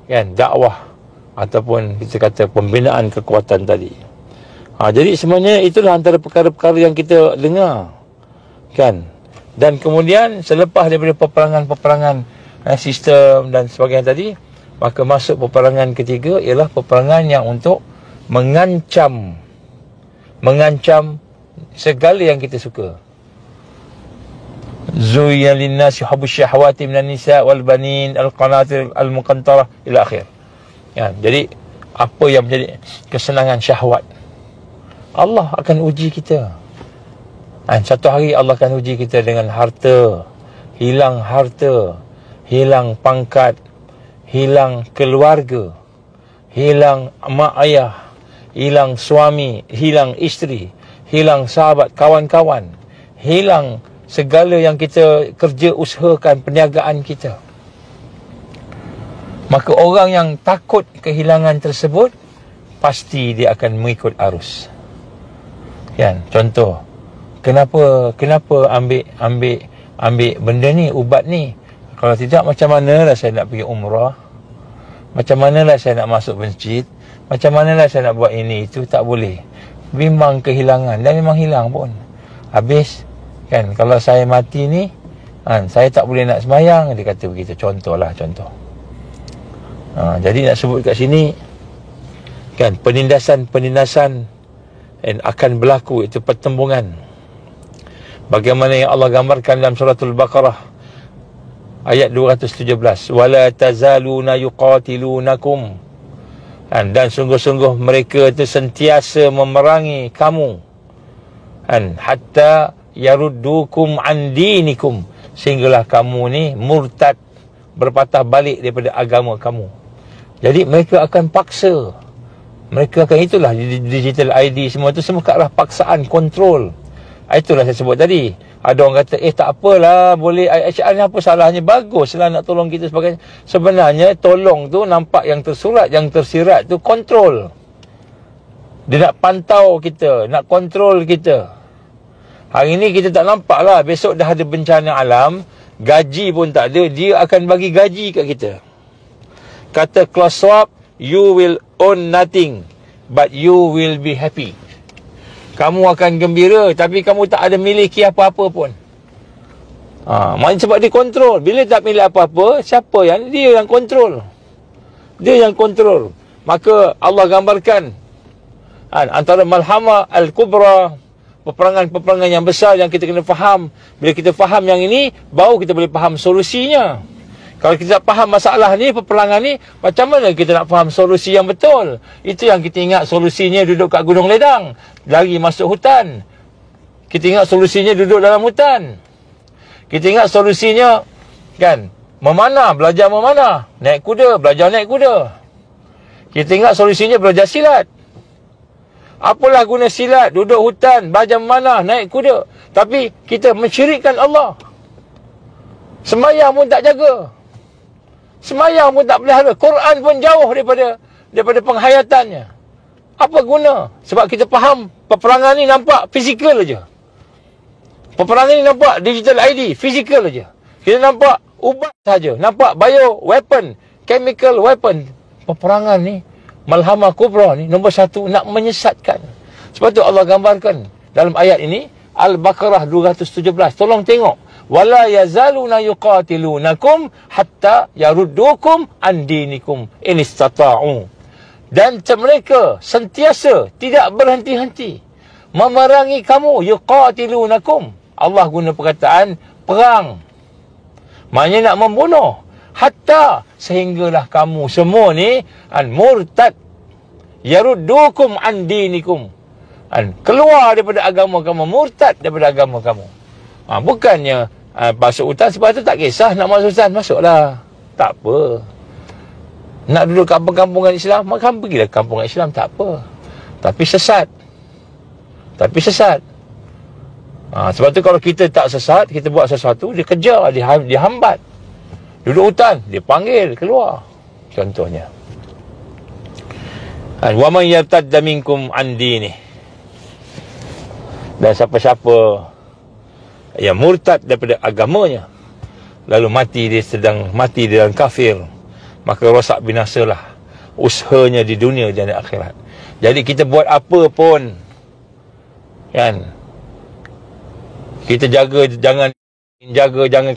A: kan dakwah ataupun kita kata pembinaan kekuatan tadi. Jadi sebenarnya itulah antara perkara-perkara yang kita dengar, kan. Dan kemudian selepas daripada peperangan sistem dan sebagainya tadi, maka masuk peperangan ketiga, ialah peperangan yang untuk mengancam segala yang kita suka. Zuyyina lin-nasi hubbus syahawati minan nisa' wal banin al-qanatir al-muqantarah ila akhir. Jadi apa yang menjadi kesenangan syahwat, Allah akan uji kita. Satu hari Allah akan uji kita dengan harta, hilang pangkat, hilang keluarga, hilang mak ayah, hilang suami, hilang isteri, hilang sahabat, kawan-kawan, hilang segala yang kita kerja usahakan, perniagaan kita. Maka orang yang takut kehilangan tersebut, pasti dia akan mengikut arus. Contoh, kenapa ambil benda ni, ubat ni? Kalau tidak, macam manalah saya nak pergi umrah, macam manalah saya nak masuk masjid, macam manalah saya nak buat ini itu. Tak boleh. Memang kehilangan, dan memang hilang pun. Habis kan, kalau saya mati ni kan, saya tak boleh nak sembahyang, dia kata begitu. Contoh. Jadi nak sebut kat sini kan, penindasan dan akan berlaku, itu pertembungan. Bagaimana yang Allah gambarkan dalam suratul Baqarah ayat 217, wala tazaluna yuqatilunakum, dan sungguh-sungguh mereka itu sentiasa memerangi kamu, hatta yaruddukum an dinikum, sehinggalah kamu ni murtad, berpatah balik daripada agama kamu. Jadi mereka akan paksa, mereka akan, itulah digital ID semua tu semua ke arah paksaan, kontrol. Itulah saya sebut tadi. Ada orang kata, tak apalah, boleh IHR ni, apa salahnya, baguslah nak tolong kita sebagainya. Sebenarnya tolong tu nampak yang tersurat, yang tersirat tu kontrol. Dia nak pantau kita, nak kontrol kita. Hari ni kita tak nampak lah, besok dah ada bencana alam, gaji pun tak ada, dia akan bagi gaji kat kita. Kata Klaus Schwab, you will own nothing, but you will be happy. Kamu akan gembira, tapi kamu tak ada miliki apa-apa pun. Maknanya sebab dia kontrol. Bila tak milik apa-apa, siapa yang? Dia yang kontrol. Dia yang kontrol. Maka Allah gambarkan antara malhamah al-kubra, peperangan-peperangan yang besar yang kita kena faham. Bila kita faham yang ini, baru kita boleh faham solusinya. Kalau kita tak faham masalah ni, peperangan ni, macam mana kita nak faham solusi yang betul? Itu yang kita ingat solusinya duduk kat Gunung Ledang, lari masuk hutan. Kita ingat solusinya duduk dalam hutan. Kita ingat solusinya kan, memanah, belajar memanah, naik kuda, belajar naik kuda. Kita ingat solusinya belajar silat. Apalah guna silat, duduk hutan, belajar memanah, naik kuda, tapi kita mensyirikkan Allah. Sembahyang pun tak jaga, sembahyang pun tak pelihara, Quran pun jauh daripada penghayatannya. Apa guna? Sebab kita faham peperangan ni nampak fizikal aja. Peperangan ni nampak digital ID, fizikal aja. Kita nampak ubat saja, nampak bio weapon, chemical weapon. Peperangan ni, malhamah kubra ni, nombor satu, nak menyesatkan. Sebab tu Allah gambarkan dalam ayat ini, Al-Baqarah 217. Tolong tengok, wala yazaluna yuqatilunakum hatta yaruddukum an dinikum in istata'u. Dan mereka sentiasa tidak berhenti-henti memerangi kamu, yuqatilunakum. Allah guna perkataan perang, maknanya nak membunuh. Hatta, sehinggalah kamu semua ni murtad, yaruddukum an dinikum, keluar daripada agama kamu, murtad daripada agama kamu. Bukannya masuk hutan, sebab tu tak kisah nak masuk hutan, masuklah, tak apa. Nak duduk kampungan Islam, maka pergilah kampungan Islam, tak apa. Tapi sesat. Sebab tu kalau kita tak sesat, kita buat sesuatu, dia kejar, dia hambat. Duduk hutan, dia panggil keluar. Contohnya, wa man yartadda minkum an dinih, dan siapa-siapa yang murtad daripada agamanya, lalu mati, dia sedang mati dalam kafir, maka rosak binasalah usahanya di dunia dan di akhirat. Jadi kita buat apa pun kan, kita jangan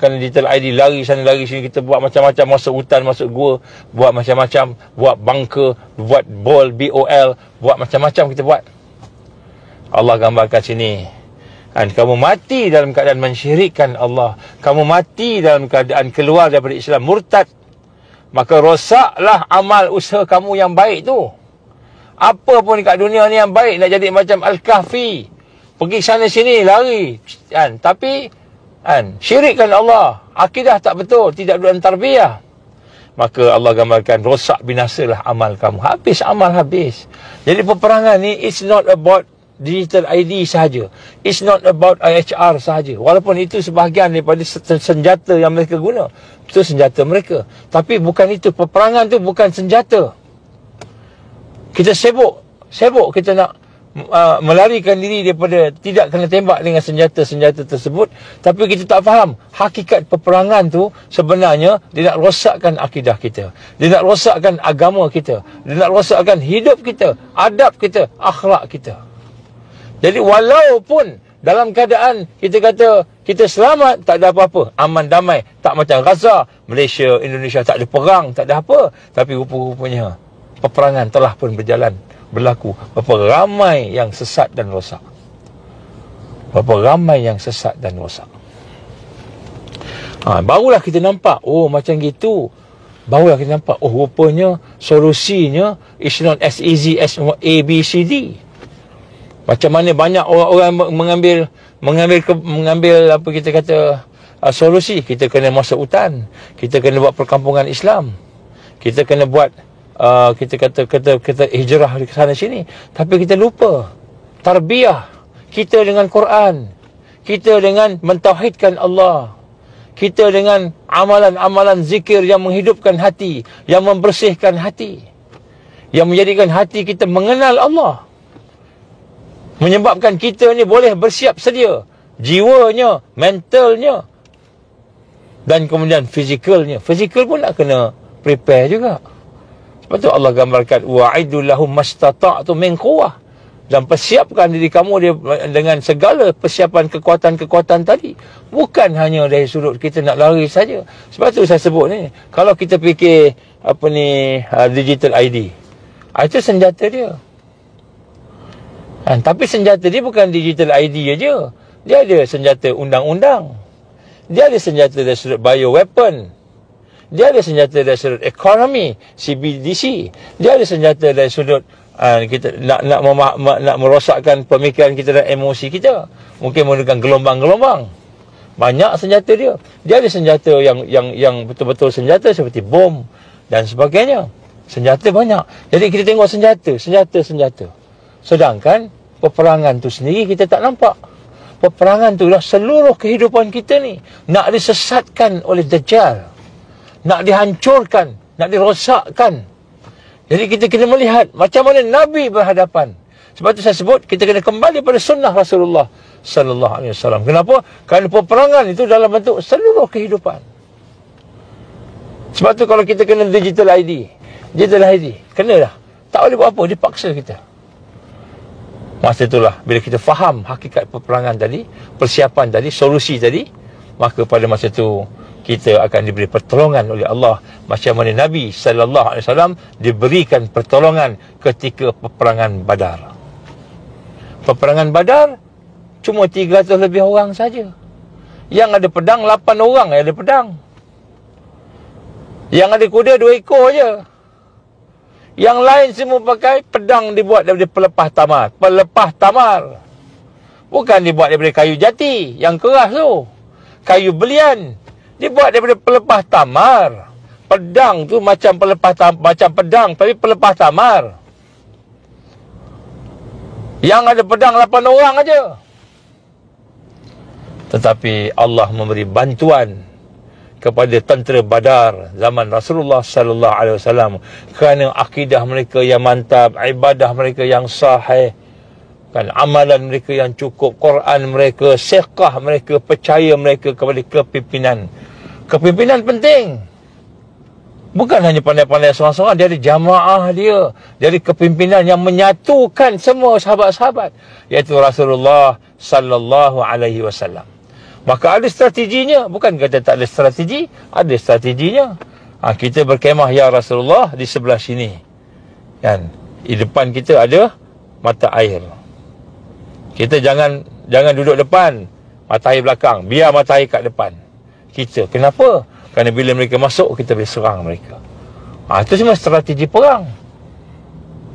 A: kena digital ID, lari sana lari sini, kita buat macam-macam, masuk hutan, masuk gua, buat macam-macam, buat bunker, buat bol, BOL, buat macam-macam kita buat. Allah gambarkan sini, kamu mati dalam keadaan mensyirikkan Allah, kamu mati dalam keadaan keluar daripada Islam, murtad, maka rosaklah amal usaha kamu yang baik tu. Apa pun kat dunia ni yang baik, nak jadi macam Al-Kahfi, pergi sana sini lari tapi syirikkan Allah, akidah tak betul, tidak ada tarbiyah, maka Allah gambarkan rosak binasalah amal kamu, habis amal, habis. Jadi peperangan ni, it's not about digital ID sahaja, it's not about IHR sahaja, walaupun itu sebahagian daripada senjata yang mereka guna, itu senjata mereka, tapi bukan itu. Peperangan tu bukan senjata. Kita sibuk kita nak melarikan diri daripada tidak kena tembak dengan senjata-senjata tersebut. Tapi kita tak faham hakikat peperangan tu sebenarnya dia nak rosakkan akidah kita, dia nak rosakkan agama kita, dia nak rosakkan hidup kita, adab kita, akhlak kita. Jadi walaupun dalam keadaan kita kata kita selamat, tak ada apa-apa, aman damai, tak macam Gaza, Malaysia, Indonesia tak ada perang, tak ada apa, tapi rupa-rupanya peperangan telah pun berlaku. Berapa ramai yang sesat dan rosak. Berapa ramai yang sesat dan rosak. Barulah kita nampak, oh macam gitu. Barulah kita nampak, oh rupanya solusinya is not as easy as A, B, C, D. Macam mana banyak orang-orang mengambil apa kita kata solusi. Kita kena masuk hutan, kita kena buat perkampungan Islam, kita kena buat kita hijrah ke sana sini. Tapi kita lupa tarbiyah kita dengan Quran, kita dengan mentauhidkan Allah, kita dengan amalan-amalan zikir yang menghidupkan hati, yang membersihkan hati, yang menjadikan hati kita mengenal Allah, menyebabkan kita ni boleh bersiap sedia jiwanya, mentalnya, dan kemudian fizikalnya. Fizikal pun nak kena prepare juga. Sebab tu Allah gambarkan wa'idul lahum mastata'tu min quwwah, dan persiapkan diri kamu dengan segala persiapan kekuatan-kekuatan tadi. Bukan hanya dari sudut kita nak lari saja. Sebab tu saya sebut ni, kalau kita fikir digital ID, itu senjata dia. Tapi senjata dia bukan digital ID aja. Dia ada senjata undang-undang, dia ada senjata dari sudut bioweapon, dia ada senjata dari sudut ekonomi, CBDC, dia ada senjata dari sudut kita nak merosakkan pemikiran kita dan emosi kita, mungkin menggunakan gelombang-gelombang. Banyak senjata dia. Dia ada senjata yang betul-betul senjata seperti bom dan sebagainya. Senjata banyak. Jadi kita tengok senjata. Sedangkan peperangan tu sendiri kita tak nampak. Peperangan tu adalah seluruh kehidupan kita ni nak disesatkan oleh Dajjal, nak dihancurkan, nak dirosakkan. Jadi kita kena melihat macam mana Nabi berhadapan. Sebab tu saya sebut kita kena kembali pada sunnah Rasulullah sallallahu alaihi wasallam. Kenapa? Kerana peperangan itu dalam bentuk seluruh kehidupan. Sebab tu kalau kita kena digital ID, kena dah. Tak boleh buat apa, dipaksa kita. Masa itulah bila kita faham hakikat peperangan tadi, persiapan tadi, solusi tadi, maka pada masa itu kita akan diberi pertolongan oleh Allah, macam mana Nabi sallallahu alaihi wasallam diberikan pertolongan ketika peperangan Badar. Peperangan Badar cuma 300 lebih orang saja. Yang ada pedang 8 orang yang ada pedang. Yang ada kuda 2 ekor je. Yang lain semua pakai pedang dibuat daripada pelepah tamar. Bukan dibuat daripada kayu jati yang keras tu. Kayu belian dibuat daripada pelepah tamar. Pedang tu macam macam pedang tapi pelepah tamar. Yang ada pedang 8 orang aja. Tetapi Allah memberi bantuan kepada tentera Badar zaman Rasulullah sallallahu alaihi wasallam kerana akidah mereka yang mantap, ibadah mereka yang sahih, kan, amalan mereka yang cukup, Quran mereka, siqah mereka, percaya mereka kepada kepimpinan. Kepimpinan penting. Bukan hanya pandai-pandai seorang-seorang, dia ada jamaah dia. Dia ada kepimpinan yang menyatukan semua sahabat-sahabat, iaitu Rasulullah sallallahu alaihi wasallam. Maka ada strateginya. Bukan kata tak ada strategi, ada strateginya. Kita berkemah ya Rasulullah di sebelah sini, kan, di depan kita ada mata air. Kita jangan duduk depan, mata air belakang, biar mata air kat depan kita. Kenapa? Kerana bila mereka masuk, kita boleh serang mereka. Itu semua strategi perang.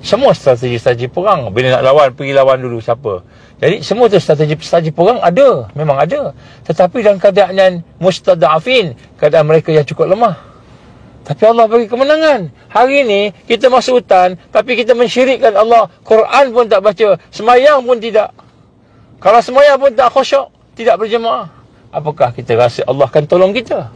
A: Semua strategi perang. Bila nak lawan, pergi lawan dulu siapa. Jadi semua tu strategi perang ada, memang ada. Tetapi dalam keadaan mustada'afin, keadaan mereka yang cukup lemah. Tapi Allah bagi kemenangan. Hari ini kita masuk hutan, tapi kita mensyirikkan Allah. Quran pun tak baca, semayang pun tidak. Kalau semayang pun tak khusyuk, tidak berjemaah. Apakah kita rasa Allah akan tolong kita?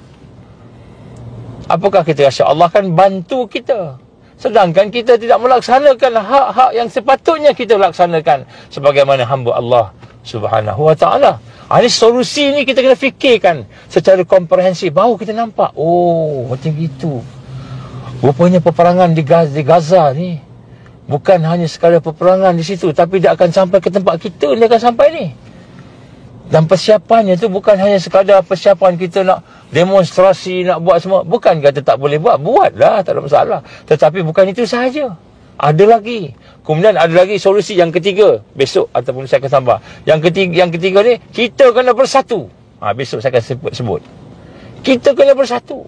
A: Apakah kita rasa Allah akan bantu kita? Sedangkan kita tidak melaksanakan hak-hak yang sepatutnya kita laksanakan sebagaimana hamba Allah Subhanahu wa ta'ala. Ini solusi ni kita kena fikirkan secara komprehensif. Baru kita nampak, oh macam itu. Rupanya peperangan di Gaza ni bukan hanya sekadar peperangan di situ, tapi dia akan sampai ke tempat kita, dia akan sampai ni. Dan persiapannya tu bukan hanya sekadar persiapan kita nak demonstrasi, nak buat semua. Bukan kata tak boleh buat, buatlah, tak ada masalah. Tetapi bukan itu sahaja. Ada lagi. Kemudian ada lagi solusi yang ketiga. Besok ataupun saya akan tambah. Yang ketiga ni, kita kena bersatu. Besok saya akan sebut. Kita kena bersatu.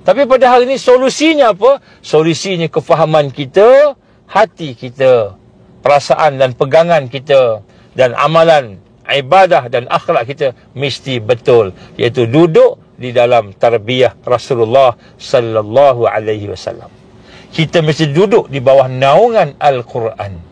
A: Tapi pada hari ini solusinya apa? Solusinya kefahaman kita, hati kita, perasaan dan pegangan kita, dan amalan, ibadah dan akhlak kita mesti betul, iaitu duduk di dalam tarbiyah Rasulullah sallallahu alaihi wasallam. Kita mesti duduk di bawah naungan Al-Quran.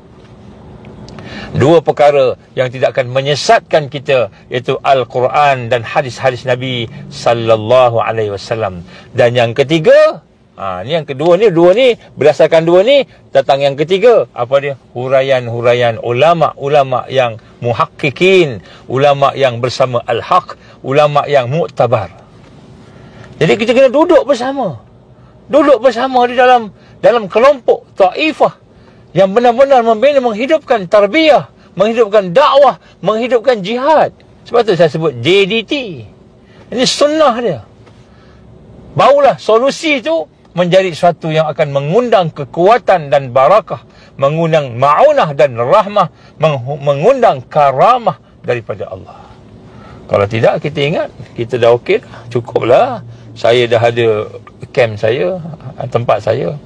A: Dua perkara yang tidak akan menyesatkan kita, iaitu Al-Quran dan hadis-hadis Nabi sallallahu alaihi wasallam. Dan yang ketiga, ni yang kedua ni, berdasarkan dua ni, datang yang ketiga. Apa dia? Huraian-huraian ulama-ulama yang muhaqqiqin, ulama yang bersama al-haq, ulama yang muktabar. Jadi kita kena duduk bersama. Duduk bersama di dalam kelompok taifah yang benar-benar membina, menghidupkan tarbiyah, menghidupkan dakwah, menghidupkan jihad. Sebab tu saya sebut JDT. Ini sunnah dia. Barulah solusi itu menjadi sesuatu yang akan mengundang kekuatan dan barakah, mengundang ma'unah dan rahmah, mengundang karamah daripada Allah. Kalau tidak, kita ingat, kita dah okey dah, cukuplah. Saya dah ada camp saya, tempat saya.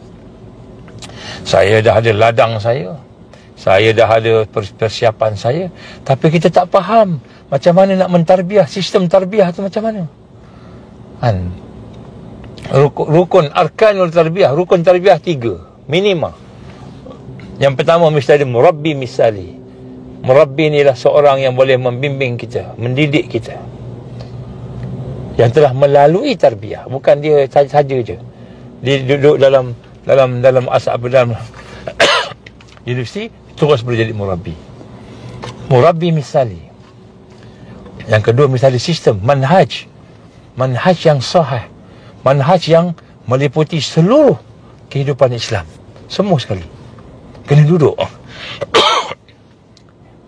A: Saya dah ada ladang saya. Saya dah ada persiapan saya. Tapi kita tak faham macam mana nak mentarbiah, sistem tarbiah tu macam mana. Rukun arkanul tarbiyah, rukun tarbiyah 3 minima. Yang pertama mesti ada murabbi misali. Murabbi inilah seorang yang boleh membimbing kita, mendidik kita, yang telah melalui tarbiyah. Bukan dia saja je dia duduk dalam universiti terus boleh jadi murabbi. Murabbi misali. Yang kedua mesti ada sistem, manhaj yang sahih, manhaj yang meliputi seluruh kehidupan Islam, semua sekali. Kena duduk.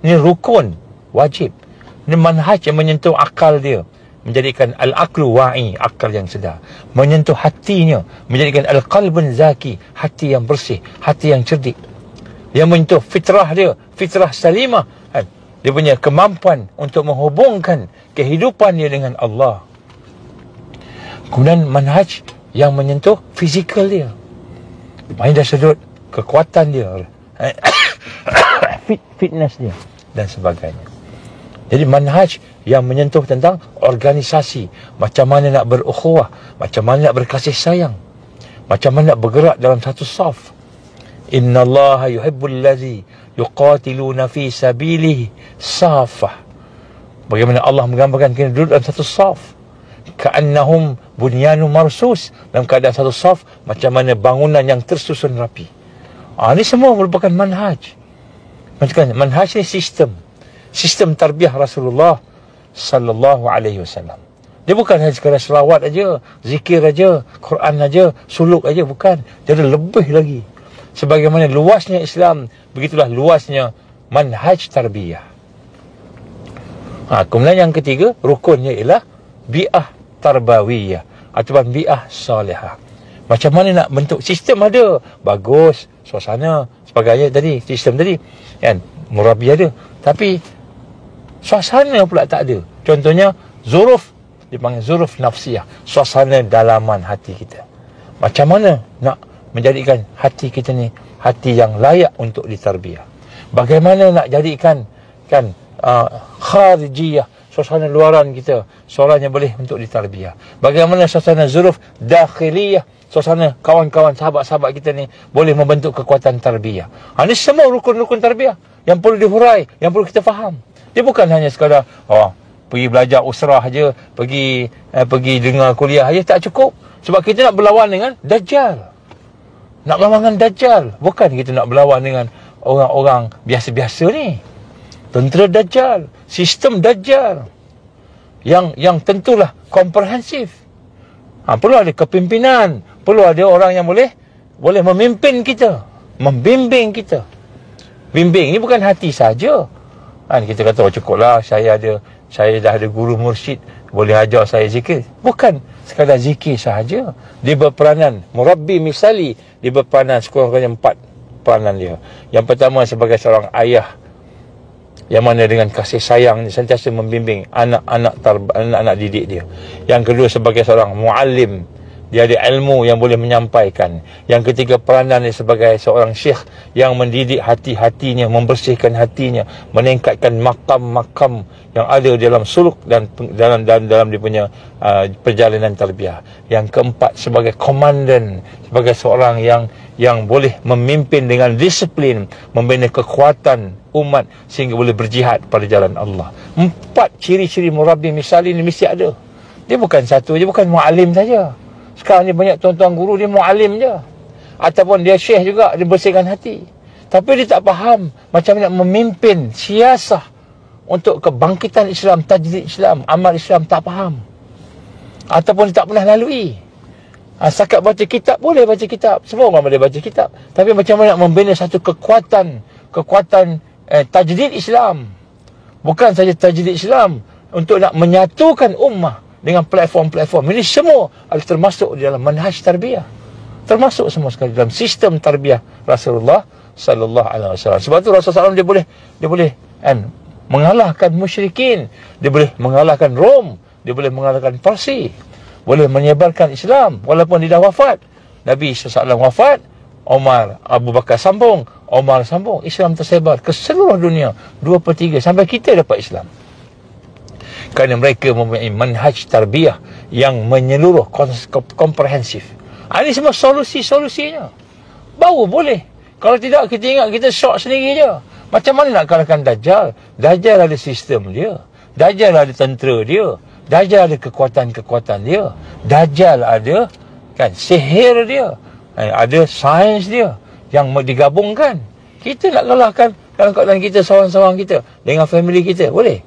A: Ini rukun wajib. Ini manhaj yang menyentuh akal dia, menjadikan al-aqlu wa'i, akal yang sedar. Menyentuh hatinya, menjadikan al-qalbun zaki, hati yang bersih, hati yang cerdik. Yang menyentuh fitrah dia, fitrah salimah, dia punya kemampuan untuk menghubungkan kehidupan dia dengan Allah. Kemudian manhaj yang menyentuh fizikal dia, main dah sedut kekuatan dia, fitness dia dan sebagainya. Jadi manhaj yang menyentuh tentang organisasi, macam mana nak berukhuwah, macam mana nak berkasih sayang, macam mana nak bergerak dalam satu saf. Innallaha yuhibbul ladzi yuqatiluna fi sabilihi safah. Bagaimana Allah menggambarkan kita duduk dalam satu saf, ka'annahum bunyanun marsus, dalam keadaan satu saf macam mana bangunan yang tersusun rapi. Ini semua merupakan manhaj. Manhaj ni sistem tarbiyah Rasulullah sallallahu alaihi wasallam. Dia bukan hanya sekadar selawat aja, zikir aja, Quran aja, suluk aja, bukan. Dia ada lebih lagi. Sebagaimana luasnya Islam, begitulah luasnya manhaj tarbiyah. Kemudian yang ketiga, rukunnya ialah bi'ah tarbawiyah ataupun bi'ah salihah. Macam mana nak bentuk sistem ada, bagus, suasana, sebagainya tadi, sistem tadi kan, murabbi ada, tapi suasana pula tak ada. Contohnya zuruf, dipanggil zuruf nafsiyah, suasana dalaman hati kita. Macam mana nak menjadikan hati kita ni hati yang layak untuk ditarbiyah? Bagaimana nak jadikan kharijiyah, suasana luaran kita, suaranya boleh untuk ditarbiyah? Bagaimana suasana zuruf dakhiliyah, suasana kawan-kawan, sahabat-sahabat kita ni boleh membentuk kekuatan tarbiyah? Ini semua rukun-rukun tarbiyah yang perlu dihurai, yang perlu kita faham. Dia bukan hanya sekadar pergi belajar usrah aja, pergi dengar kuliah aja, tak cukup. Sebab kita nak berlawan dengan Dajjal. nak berlawan dengan Dajjal. Bukan kita nak berlawan dengan orang-orang biasa-biasa ni. Tentera Dajjal, sistem Dajjal yang tentulah komprehensif. Perlu ada kepimpinan, perlu ada orang yang boleh memimpin kita, membimbing kita. Bimbing ni bukan hati saja. Kita kata cukuplah saya dah ada guru mursyid, boleh ajar saya zikir. Bukan sekadar zikir sahaja. Dia berperanan murabbi misali, dia berperanan sekurang-kurangnya 4 peranan dia. Yang pertama sebagai seorang ayah, yang mana dengan kasih sayang sentiasa membimbing anak-anak didik dia. Yang kedua sebagai seorang muallim, dia ada ilmu yang boleh menyampaikan. Yang ketiga peranan dia sebagai seorang syekh yang mendidik hati-hatinya, membersihkan hatinya, meningkatkan makam-makam yang ada dalam suluk dan dalam dia punya perjalanan tarbiyah. Yang keempat sebagai komandan, sebagai seorang yang boleh memimpin dengan disiplin, membina kekuatan umat sehingga boleh berjihad pada jalan Allah. 4 ciri-ciri murabbi misali ini mesti ada. Dia bukan satu je, bukan muallim saja. Sekarang ni banyak tuan-tuan guru dia muallim je, ataupun dia syekh juga, dia bersihkan hati, tapi dia tak faham macam nak memimpin siasah untuk kebangkitan Islam, tajdid Islam, amal Islam, tak faham, ataupun dia tak pernah lalui. Setakat baca kitab, boleh baca kitab, semua orang boleh baca kitab, tapi macam mana nak membina satu kekuatan tajdid Islam. Bukan saja tajdid Islam, untuk nak menyatukan ummah dengan platform-platform. Ini semua ada termasuk di dalam manhaj tarbiyah. Termasuk semua sekali dalam sistem tarbiyah Rasulullah sallallahu alaihi wasallam. Sebab tu Rasulullah SAW dia boleh mengalahkan musyrikin, dia boleh mengalahkan Rom, dia boleh mengalahkan Parsi, boleh menyebarkan Islam walaupun dia dah wafat. Nabi SAW wafat, Abu Bakar sambung, Omar sambung, Islam tersebar ke seluruh dunia, 2/3 sampai kita dapat Islam. Kerana mereka mempunyai manhaj tarbiyah yang menyeluruh, komprehensif. Ini semua solusinya. Baru boleh. Kalau tidak, kita ingat kita short sendiri je. Macam mana nak kalahkan Dajjal? Dajjal ada sistem dia, Dajjal ada tentera dia, Dajjal ada kekuatan-kekuatan dia, Dajjal ada sihir dia, ada sains dia yang digabungkan. Kita nak kalahkan dalam keadaan kita seorang-seorang kita, dengan family kita, boleh?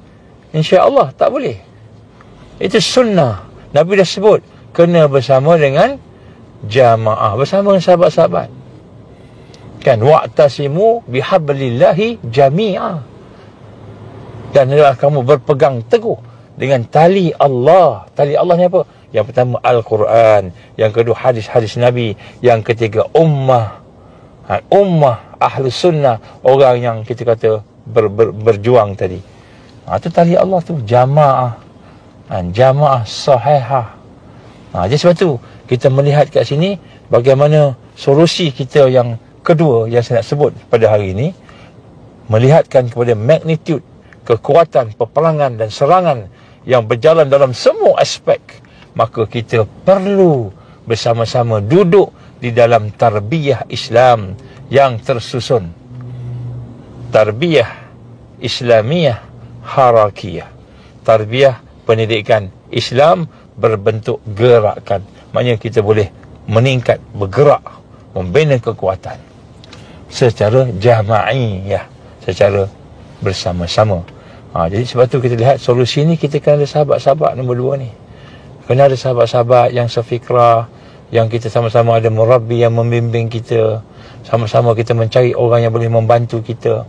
A: InsyaAllah tak boleh. Itu sunnah. Nabi dah sebut, kena bersama dengan jamaah, bersama dengan sahabat-sahabat. Wa'tasimu bihablillahi jami'ah. Dan adalah kamu berpegang teguh dengan tali Allah. Tali Allah ni apa? Yang pertama Al-Quran, yang kedua hadis-hadis Nabi, yang ketiga ummah ahli sunnah, orang yang kita kata berjuang tadi. Itu tali Allah tu, jamaah sahihah. Jadi sebab tu kita melihat kat sini bagaimana solusi kita yang kedua yang saya nak sebut pada hari ini, melihatkan kepada magnitude kekuatan peperangan dan serangan yang berjalan dalam semua aspek. Maka kita perlu bersama-sama duduk di dalam tarbiyah Islam yang tersusun, tarbiyah Islamiyah harakiyah, tarbiyah pendidikan Islam berbentuk gerakan. Maknanya kita boleh meningkat, bergerak, membina kekuatan secara jama'iyah, secara bersama-sama. Jadi sebab tu kita lihat solusi ni, kita kena ada sahabat-sahabat nombor 2 ni. Kena ada sahabat-sahabat yang sefikrah, yang kita sama-sama ada murabbi yang membimbing kita, sama-sama kita mencari orang yang boleh membantu kita.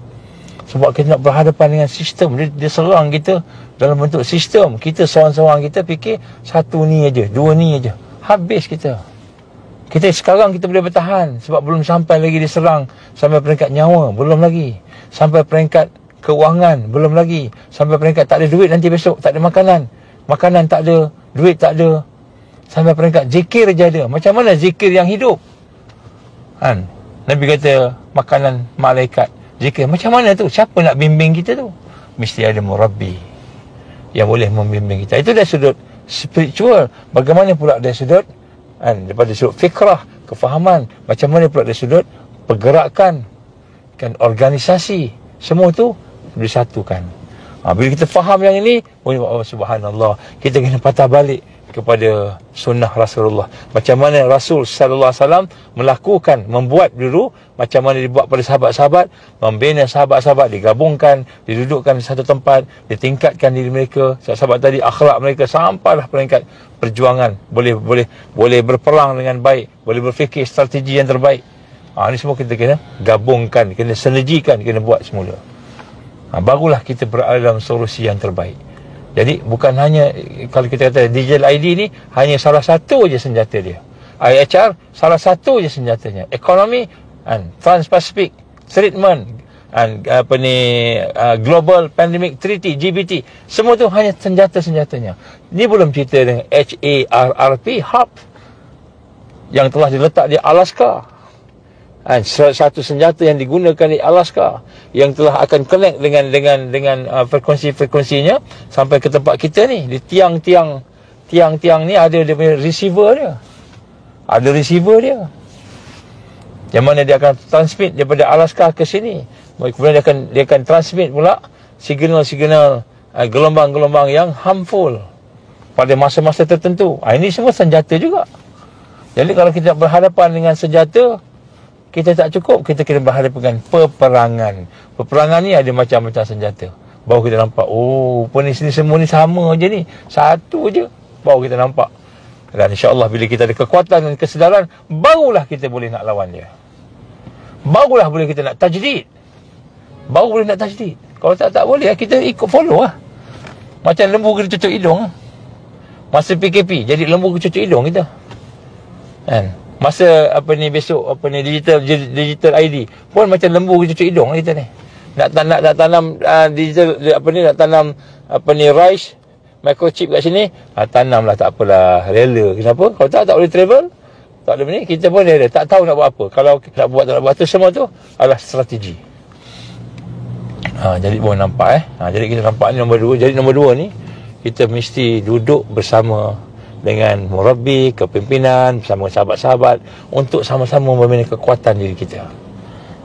A: Sebab kita nak berhadapan dengan sistem, dia serang kita dalam bentuk sistem. Kita seorang-seorang kita fikir satu ni aja, 2 ni aja, habis kita. Kita sekarang kita boleh bertahan sebab belum sampai lagi diserang sampai peringkat nyawa, belum lagi. Sampai peringkat keuangan, belum lagi. Sampai peringkat tak ada duit nanti besok, tak ada makanan tak ada, duit tak ada. Sampai peringkat zikir je ada. Macam mana zikir yang hidup? Nabi kata makanan malaikat, zikir. Macam mana tu? Siapa nak bimbing kita tu? Mesti ada murabbi yang boleh membimbing kita. Itu dari sudut spiritual. Bagaimana pula dari sudut daripada sudut fikrah, kefahaman. Macam mana pula dari sudut pergerakan, organisasi. Semua tu disatukan. Bila kita faham yang ini, oh subhanallah, kita kena patah balik kepada sunnah Rasulullah. Macam mana Rasul sallallahu alaihi wasallam melakukan, membuat dulu, macam mana dibuat pada sahabat-sahabat, membina sahabat-sahabat, digabungkan, didudukkan di satu tempat, ditingkatkan diri mereka, sahabat tadi akhlak mereka sampailah peringkat perjuangan, boleh berperang dengan baik, boleh berfikir strategi yang terbaik. Ini semua kita kena gabungkan, kena sinergikan, kena buat semula. Barulah kita berada dalam solusi yang terbaik. Jadi bukan hanya, kalau kita kata digital ID ni hanya salah satu je senjata dia. IHR salah satu je senjatanya. Ekonomi and Trans-Pacific Treatment and Global Pandemic Treaty GBT, semua tu hanya senjata-senjatanya. Ni belum cerita dengan HARP yang telah diletak di Alaska. Satu senjata yang digunakan di Alaska yang telah akan connect dengan frekuensi-frekuensinya sampai ke tempat kita ni. Di tiang-tiang ni ada dia punya receiver dia. Ada receiver dia. Yang mana dia akan transmit daripada Alaska ke sini. Kemudian dia akan transmit pula signal-signal gelombang-gelombang yang harmful pada masa-masa tertentu. Ini semua senjata juga. Jadi kalau kita berhadapan dengan senjata, kita tak cukup, kita kena berhadapan dengan peperangan. Peperangan ni ada macam-macam senjata. Baru kita nampak, ni semua ni sama je ni, satu je. Baru kita nampak. Dan insya-Allah bila kita ada kekuatan dan kesedaran, barulah kita boleh nak lawan dia. Barulah boleh kita nak tajdid. Baru boleh nak tajdid. Kalau tak boleh, kita ikut follow lah. Macam lembu kena cucuk hidung. Masa PKP, jadi lembu kena cucuk hidung kita. Kan? Masa besok digital ID pun macam lembu cucuk hidung kita ni. Nak tanam digital nak tanam rice microchip kat sini, tanamlah, tak apalah, rela. Kenapa? Kalau tak boleh travel, tak ada ni, kita pun rela, tak tahu nak buat apa. Kalau nak buat tu, semua tu adalah strategi. Jadi boleh nampak jadi kita nampak ni nombor 2. Jadi nombor 2 ni kita mesti duduk bersama dengan murabbi, kepimpinan, bersama sahabat-sahabat untuk sama-sama membina kekuatan diri kita.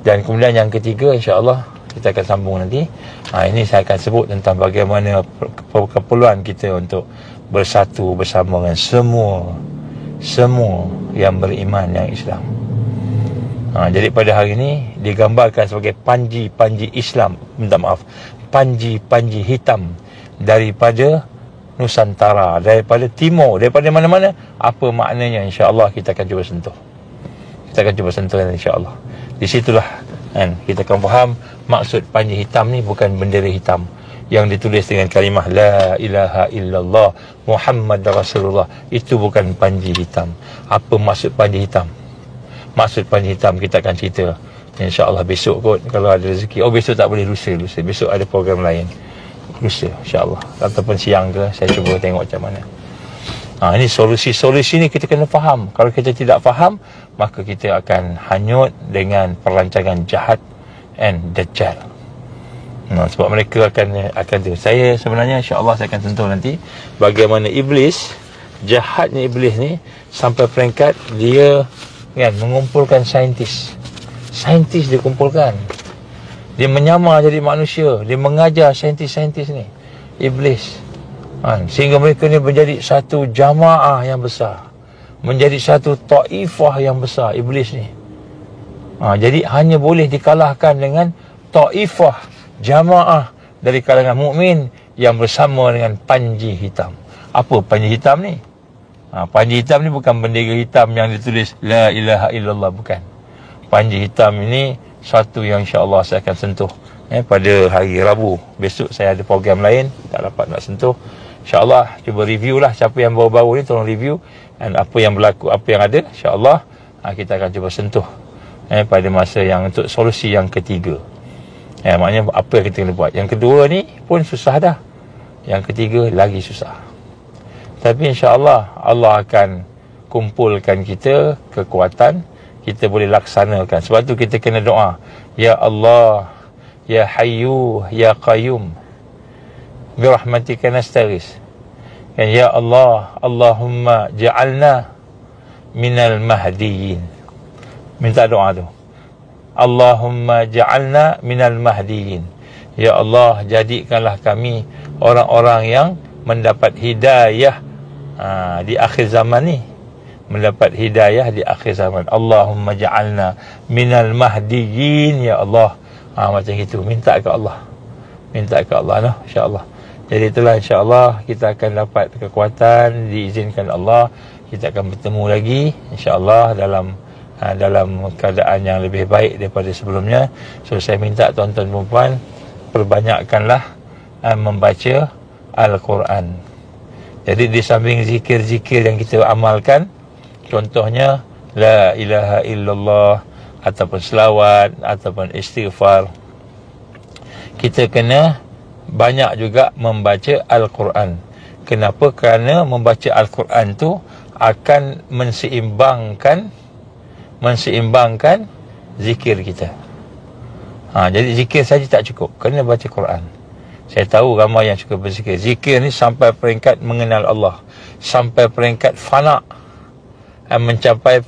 A: Dan kemudian yang ketiga, insya-Allah kita akan sambung nanti. Ini saya akan sebut tentang bagaimana keperluan kita untuk bersatu bersama dengan semua yang beriman, yang Islam. Jadi pada hari ini digambarkan sebagai panji-panji Islam, minta maaf, panji-panji hitam daripada Nusantara, daripada timur, daripada mana-mana. Apa maknanya, insya-Allah kita akan cuba sentuh. Kita akan cuba sentuh insya-Allah. Di situlah kita akan faham maksud panji hitam ni bukan bendera hitam yang ditulis dengan kalimah la ilaha illallah Muhammad Rasulullah. Itu bukan panji hitam. Apa maksud panji hitam? Maksud panji hitam kita akan cerita insya-Allah besok kot, kalau ada rezeki. Besok tak boleh, lusa. Besok ada program lain. Lusa insya-Allah, ataupun siang ke, saya cuba tengok macam mana. Ini solusi ni kita kena faham. Kalau kita tidak faham, maka kita akan hanyut dengan perancangan jahat and dajjal. Sebab mereka akan tu. Saya sebenarnya insya-Allah saya akan sentuh nanti bagaimana iblis, jahatnya iblis ni sampai peringkat dia mengumpulkan saintis dia kumpulkan. Dia menyamar jadi manusia. Dia mengajar saintis-saintis ni, iblis. Sehingga mereka ni menjadi satu jamaah yang besar, menjadi satu taifah yang besar, iblis ni. Jadi hanya boleh dikalahkan dengan taifah, jamaah dari kalangan mukmin yang bersama dengan panji hitam. Apa panji hitam ni? Panji hitam ni bukan bendera hitam yang ditulis la ilaha illallah, bukan. Panji hitam ini satu yang insya-Allah saya akan sentuh pada hari Rabu. Besok saya ada program lain, tak dapat nak sentuh. InsyaAllah cuba review lah, siapa yang baru-baru ni tolong review, dan apa yang berlaku, apa yang ada, InsyaAllah kita akan cuba sentuh pada masa yang untuk solusi yang ketiga. Maknanya apa yang kita kena buat. Yang kedua ni pun susah dah, yang ketiga lagi susah. Tapi insyaAllah Allah akan kumpulkan kita kekuatan, kita boleh laksanakan. Sebab tu kita kena doa, Ya Allah, Ya Hayyu, Ya Qayyum, birahmatika nastaghis. Ya Allah, Allahumma ja'alna minal mahdiyin. Minta doa tu, Allahumma ja'alna minal mahdiyin. Ya Allah, jadikanlah kami orang-orang yang mendapat hidayah di akhir zaman ni, mendapat hidayah di akhir zaman. Allahumma ja'alna minal mahdiyin ya Allah. Macam itu, minta ke Allah noh, insya-Allah. Jadi itulah, insya-Allah kita akan dapat kekuatan, diizinkan Allah, kita akan bertemu lagi insya-Allah dalam keadaan yang lebih baik daripada sebelumnya. So saya minta tuan-tuan dan puan, perbanyakkanlah membaca Al-Quran. Jadi di samping zikir-zikir yang kita amalkan, contohnya la ilaha illallah ataupun selawat ataupun istighfar, kita kena banyak juga membaca Al-Quran. Kenapa? Kerana membaca Al-Quran tu akan menseimbangkan zikir kita. Jadi zikir saja tak cukup, kena baca Quran. Saya tahu ramai yang suka berzikir. Zikir ni sampai peringkat mengenal Allah, sampai peringkat fana, mencapai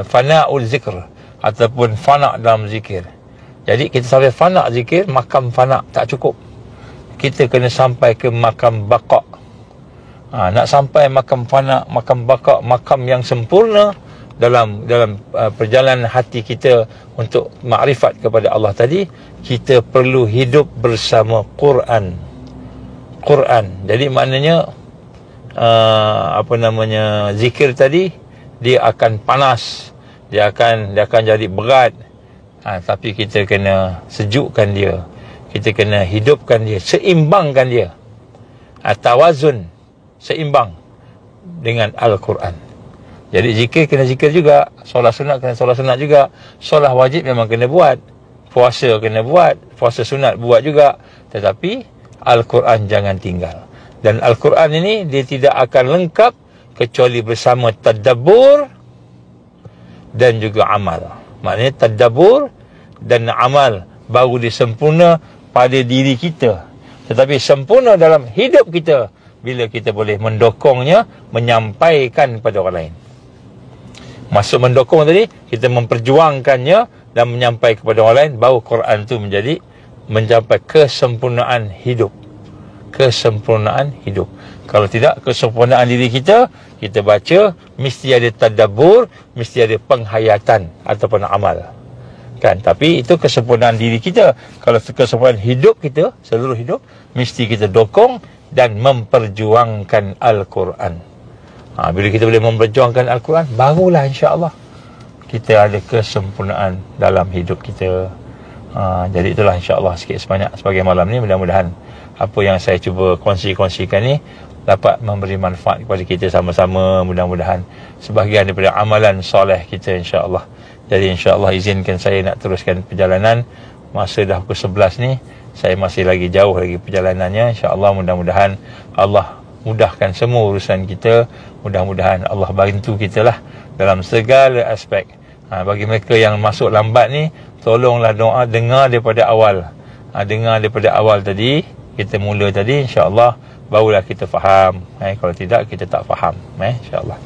A: fana'ul zikr ataupun fana dalam zikir. Jadi kita sampai fana zikir, makam fana tak cukup. Kita kena sampai ke makam baqa. Nak sampai makam fana, makam baqa, makam yang sempurna dalam perjalanan hati kita untuk makrifat kepada Allah tadi, kita perlu hidup bersama Quran. Jadi maknanya zikir tadi dia akan panas, dia akan jadi berat. Tapi kita kena sejukkan dia, kita kena hidupkan dia, seimbangkan dia. Tawazun, seimbang dengan Al-Quran. Jadi zikir kena zikir juga, solat sunat kena solat sunat juga, solat wajib memang kena buat, puasa kena buat, puasa sunat buat juga. Tetapi Al-Quran jangan tinggal. Dan Al-Quran ini dia tidak akan lengkap kecuali bersama tadabbur dan juga amal. Maknanya tadabbur dan amal baru dia sempurna pada diri kita, tetapi sempurna dalam hidup kita bila kita boleh mendokongnya, menyampaikan pada orang lain. Maksud mendokong tadi, kita memperjuangkannya dan menyampaikan kepada orang lain, baru Quran tu mencapai kesempurnaan hidup. Kalau tidak, kesempurnaan diri kita baca, mesti ada tadabbur, mesti ada penghayatan ataupun amal. Kan? Tapi itu kesempurnaan diri kita. Kalau kesempurnaan hidup kita, seluruh hidup, mesti kita dokong dan memperjuangkan Al-Quran. Bila kita boleh memperjuangkan Al-Quran, barulah insya-Allah kita ada kesempurnaan dalam hidup kita. Jadi itulah insya-Allah sikit sebanyak sebagai malam ni, mudah-mudahan apa yang saya cuba kongsikan ni dapat memberi manfaat kepada kita sama-sama. Mudah-mudahan sebahagian daripada amalan soleh kita insya-Allah. Jadi insya-Allah izinkan saya nak teruskan perjalanan. Masa dah pukul 11 ni, saya masih lagi jauh lagi perjalanannya. Insya-Allah mudah-mudahan Allah mudahkan semua urusan kita. Mudah-mudahan Allah bantu kita lah dalam segala aspek. Bagi mereka yang masuk lambat ni, tolonglah doa, dengar daripada awal. Dengar daripada awal tadi, kita mula tadi, insya-Allah barulah kita faham. Kalau tidak, kita tak faham. InsyaAllah.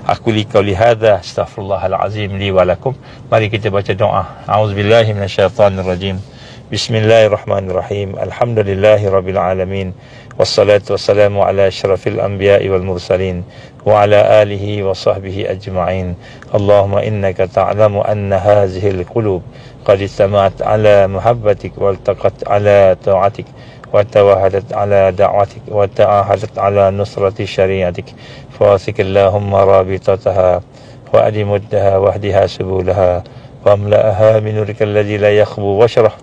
A: Aku li qauli hadza astaghfirullahalazim li wa lakum. Mari kita baca doa. A'udzubillahi minasyaitonirrajim. Bismillahirrahmanirrahim. Alhamdulillahi rabbil alamin. Wassalatu wassalamu ala asyrafil anbiya'i wal mursalin wa ala alihi wa sahbihi ajma'in. Allahumma innaka ta'lamu anna hazihil qulub qad istama'at ala muhabbatik wal taqat ala ta'atik وتوهدت على دعوتك وتعاهدت على نصرة شريعتك فواسك اللهم رابطتها وأدمدها واهدها سبولها واملأها من نورك الذي لا يخبو واشرح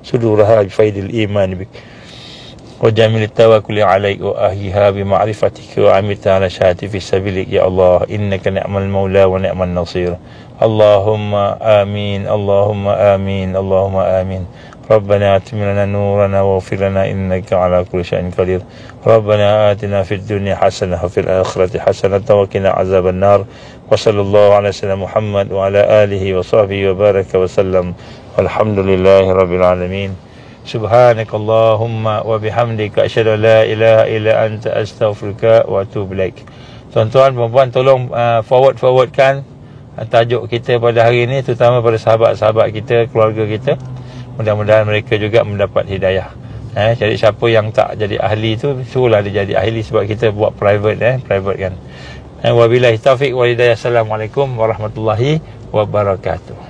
A: صدورها بفيض الإيمان بك وجميل التوكل عليك وأهيها بمعرفتك وعملت على شهادتي في سبيلك يا الله إنك نعم المولى ونعم النصير. اللهم آمين اللهم آمين اللهم آمين. ربنا اتم لنا نورنا واغفر لنا إنك على كل شيء قدير. ربنا آتنا في الدنيا حسنة وفي الآخرة حسنة وقنا عذاب النار. وصلى الله على سيدنا محمد وعلى آله وصحبه وبارك وسلم والحمد لله رب العالمين. سبحانك اللهم وبحمدك أشهد أن لا إله إلا أنت أستغفرك وأتوب إليك. Tuan-tuan, puan-puan, tolong forwardkan tajuk kita pada hari ini, terutama pada sahabat-sahabat kita, keluarga kita. Mudah-mudahan mereka juga mendapat hidayah. Jadi siapa yang tak jadi ahli tu, suruhlah dia jadi ahli, sebab kita buat private kan. Wabillahi taufiq wal hidayah. Assalamualaikum warahmatullahi wabarakatuh.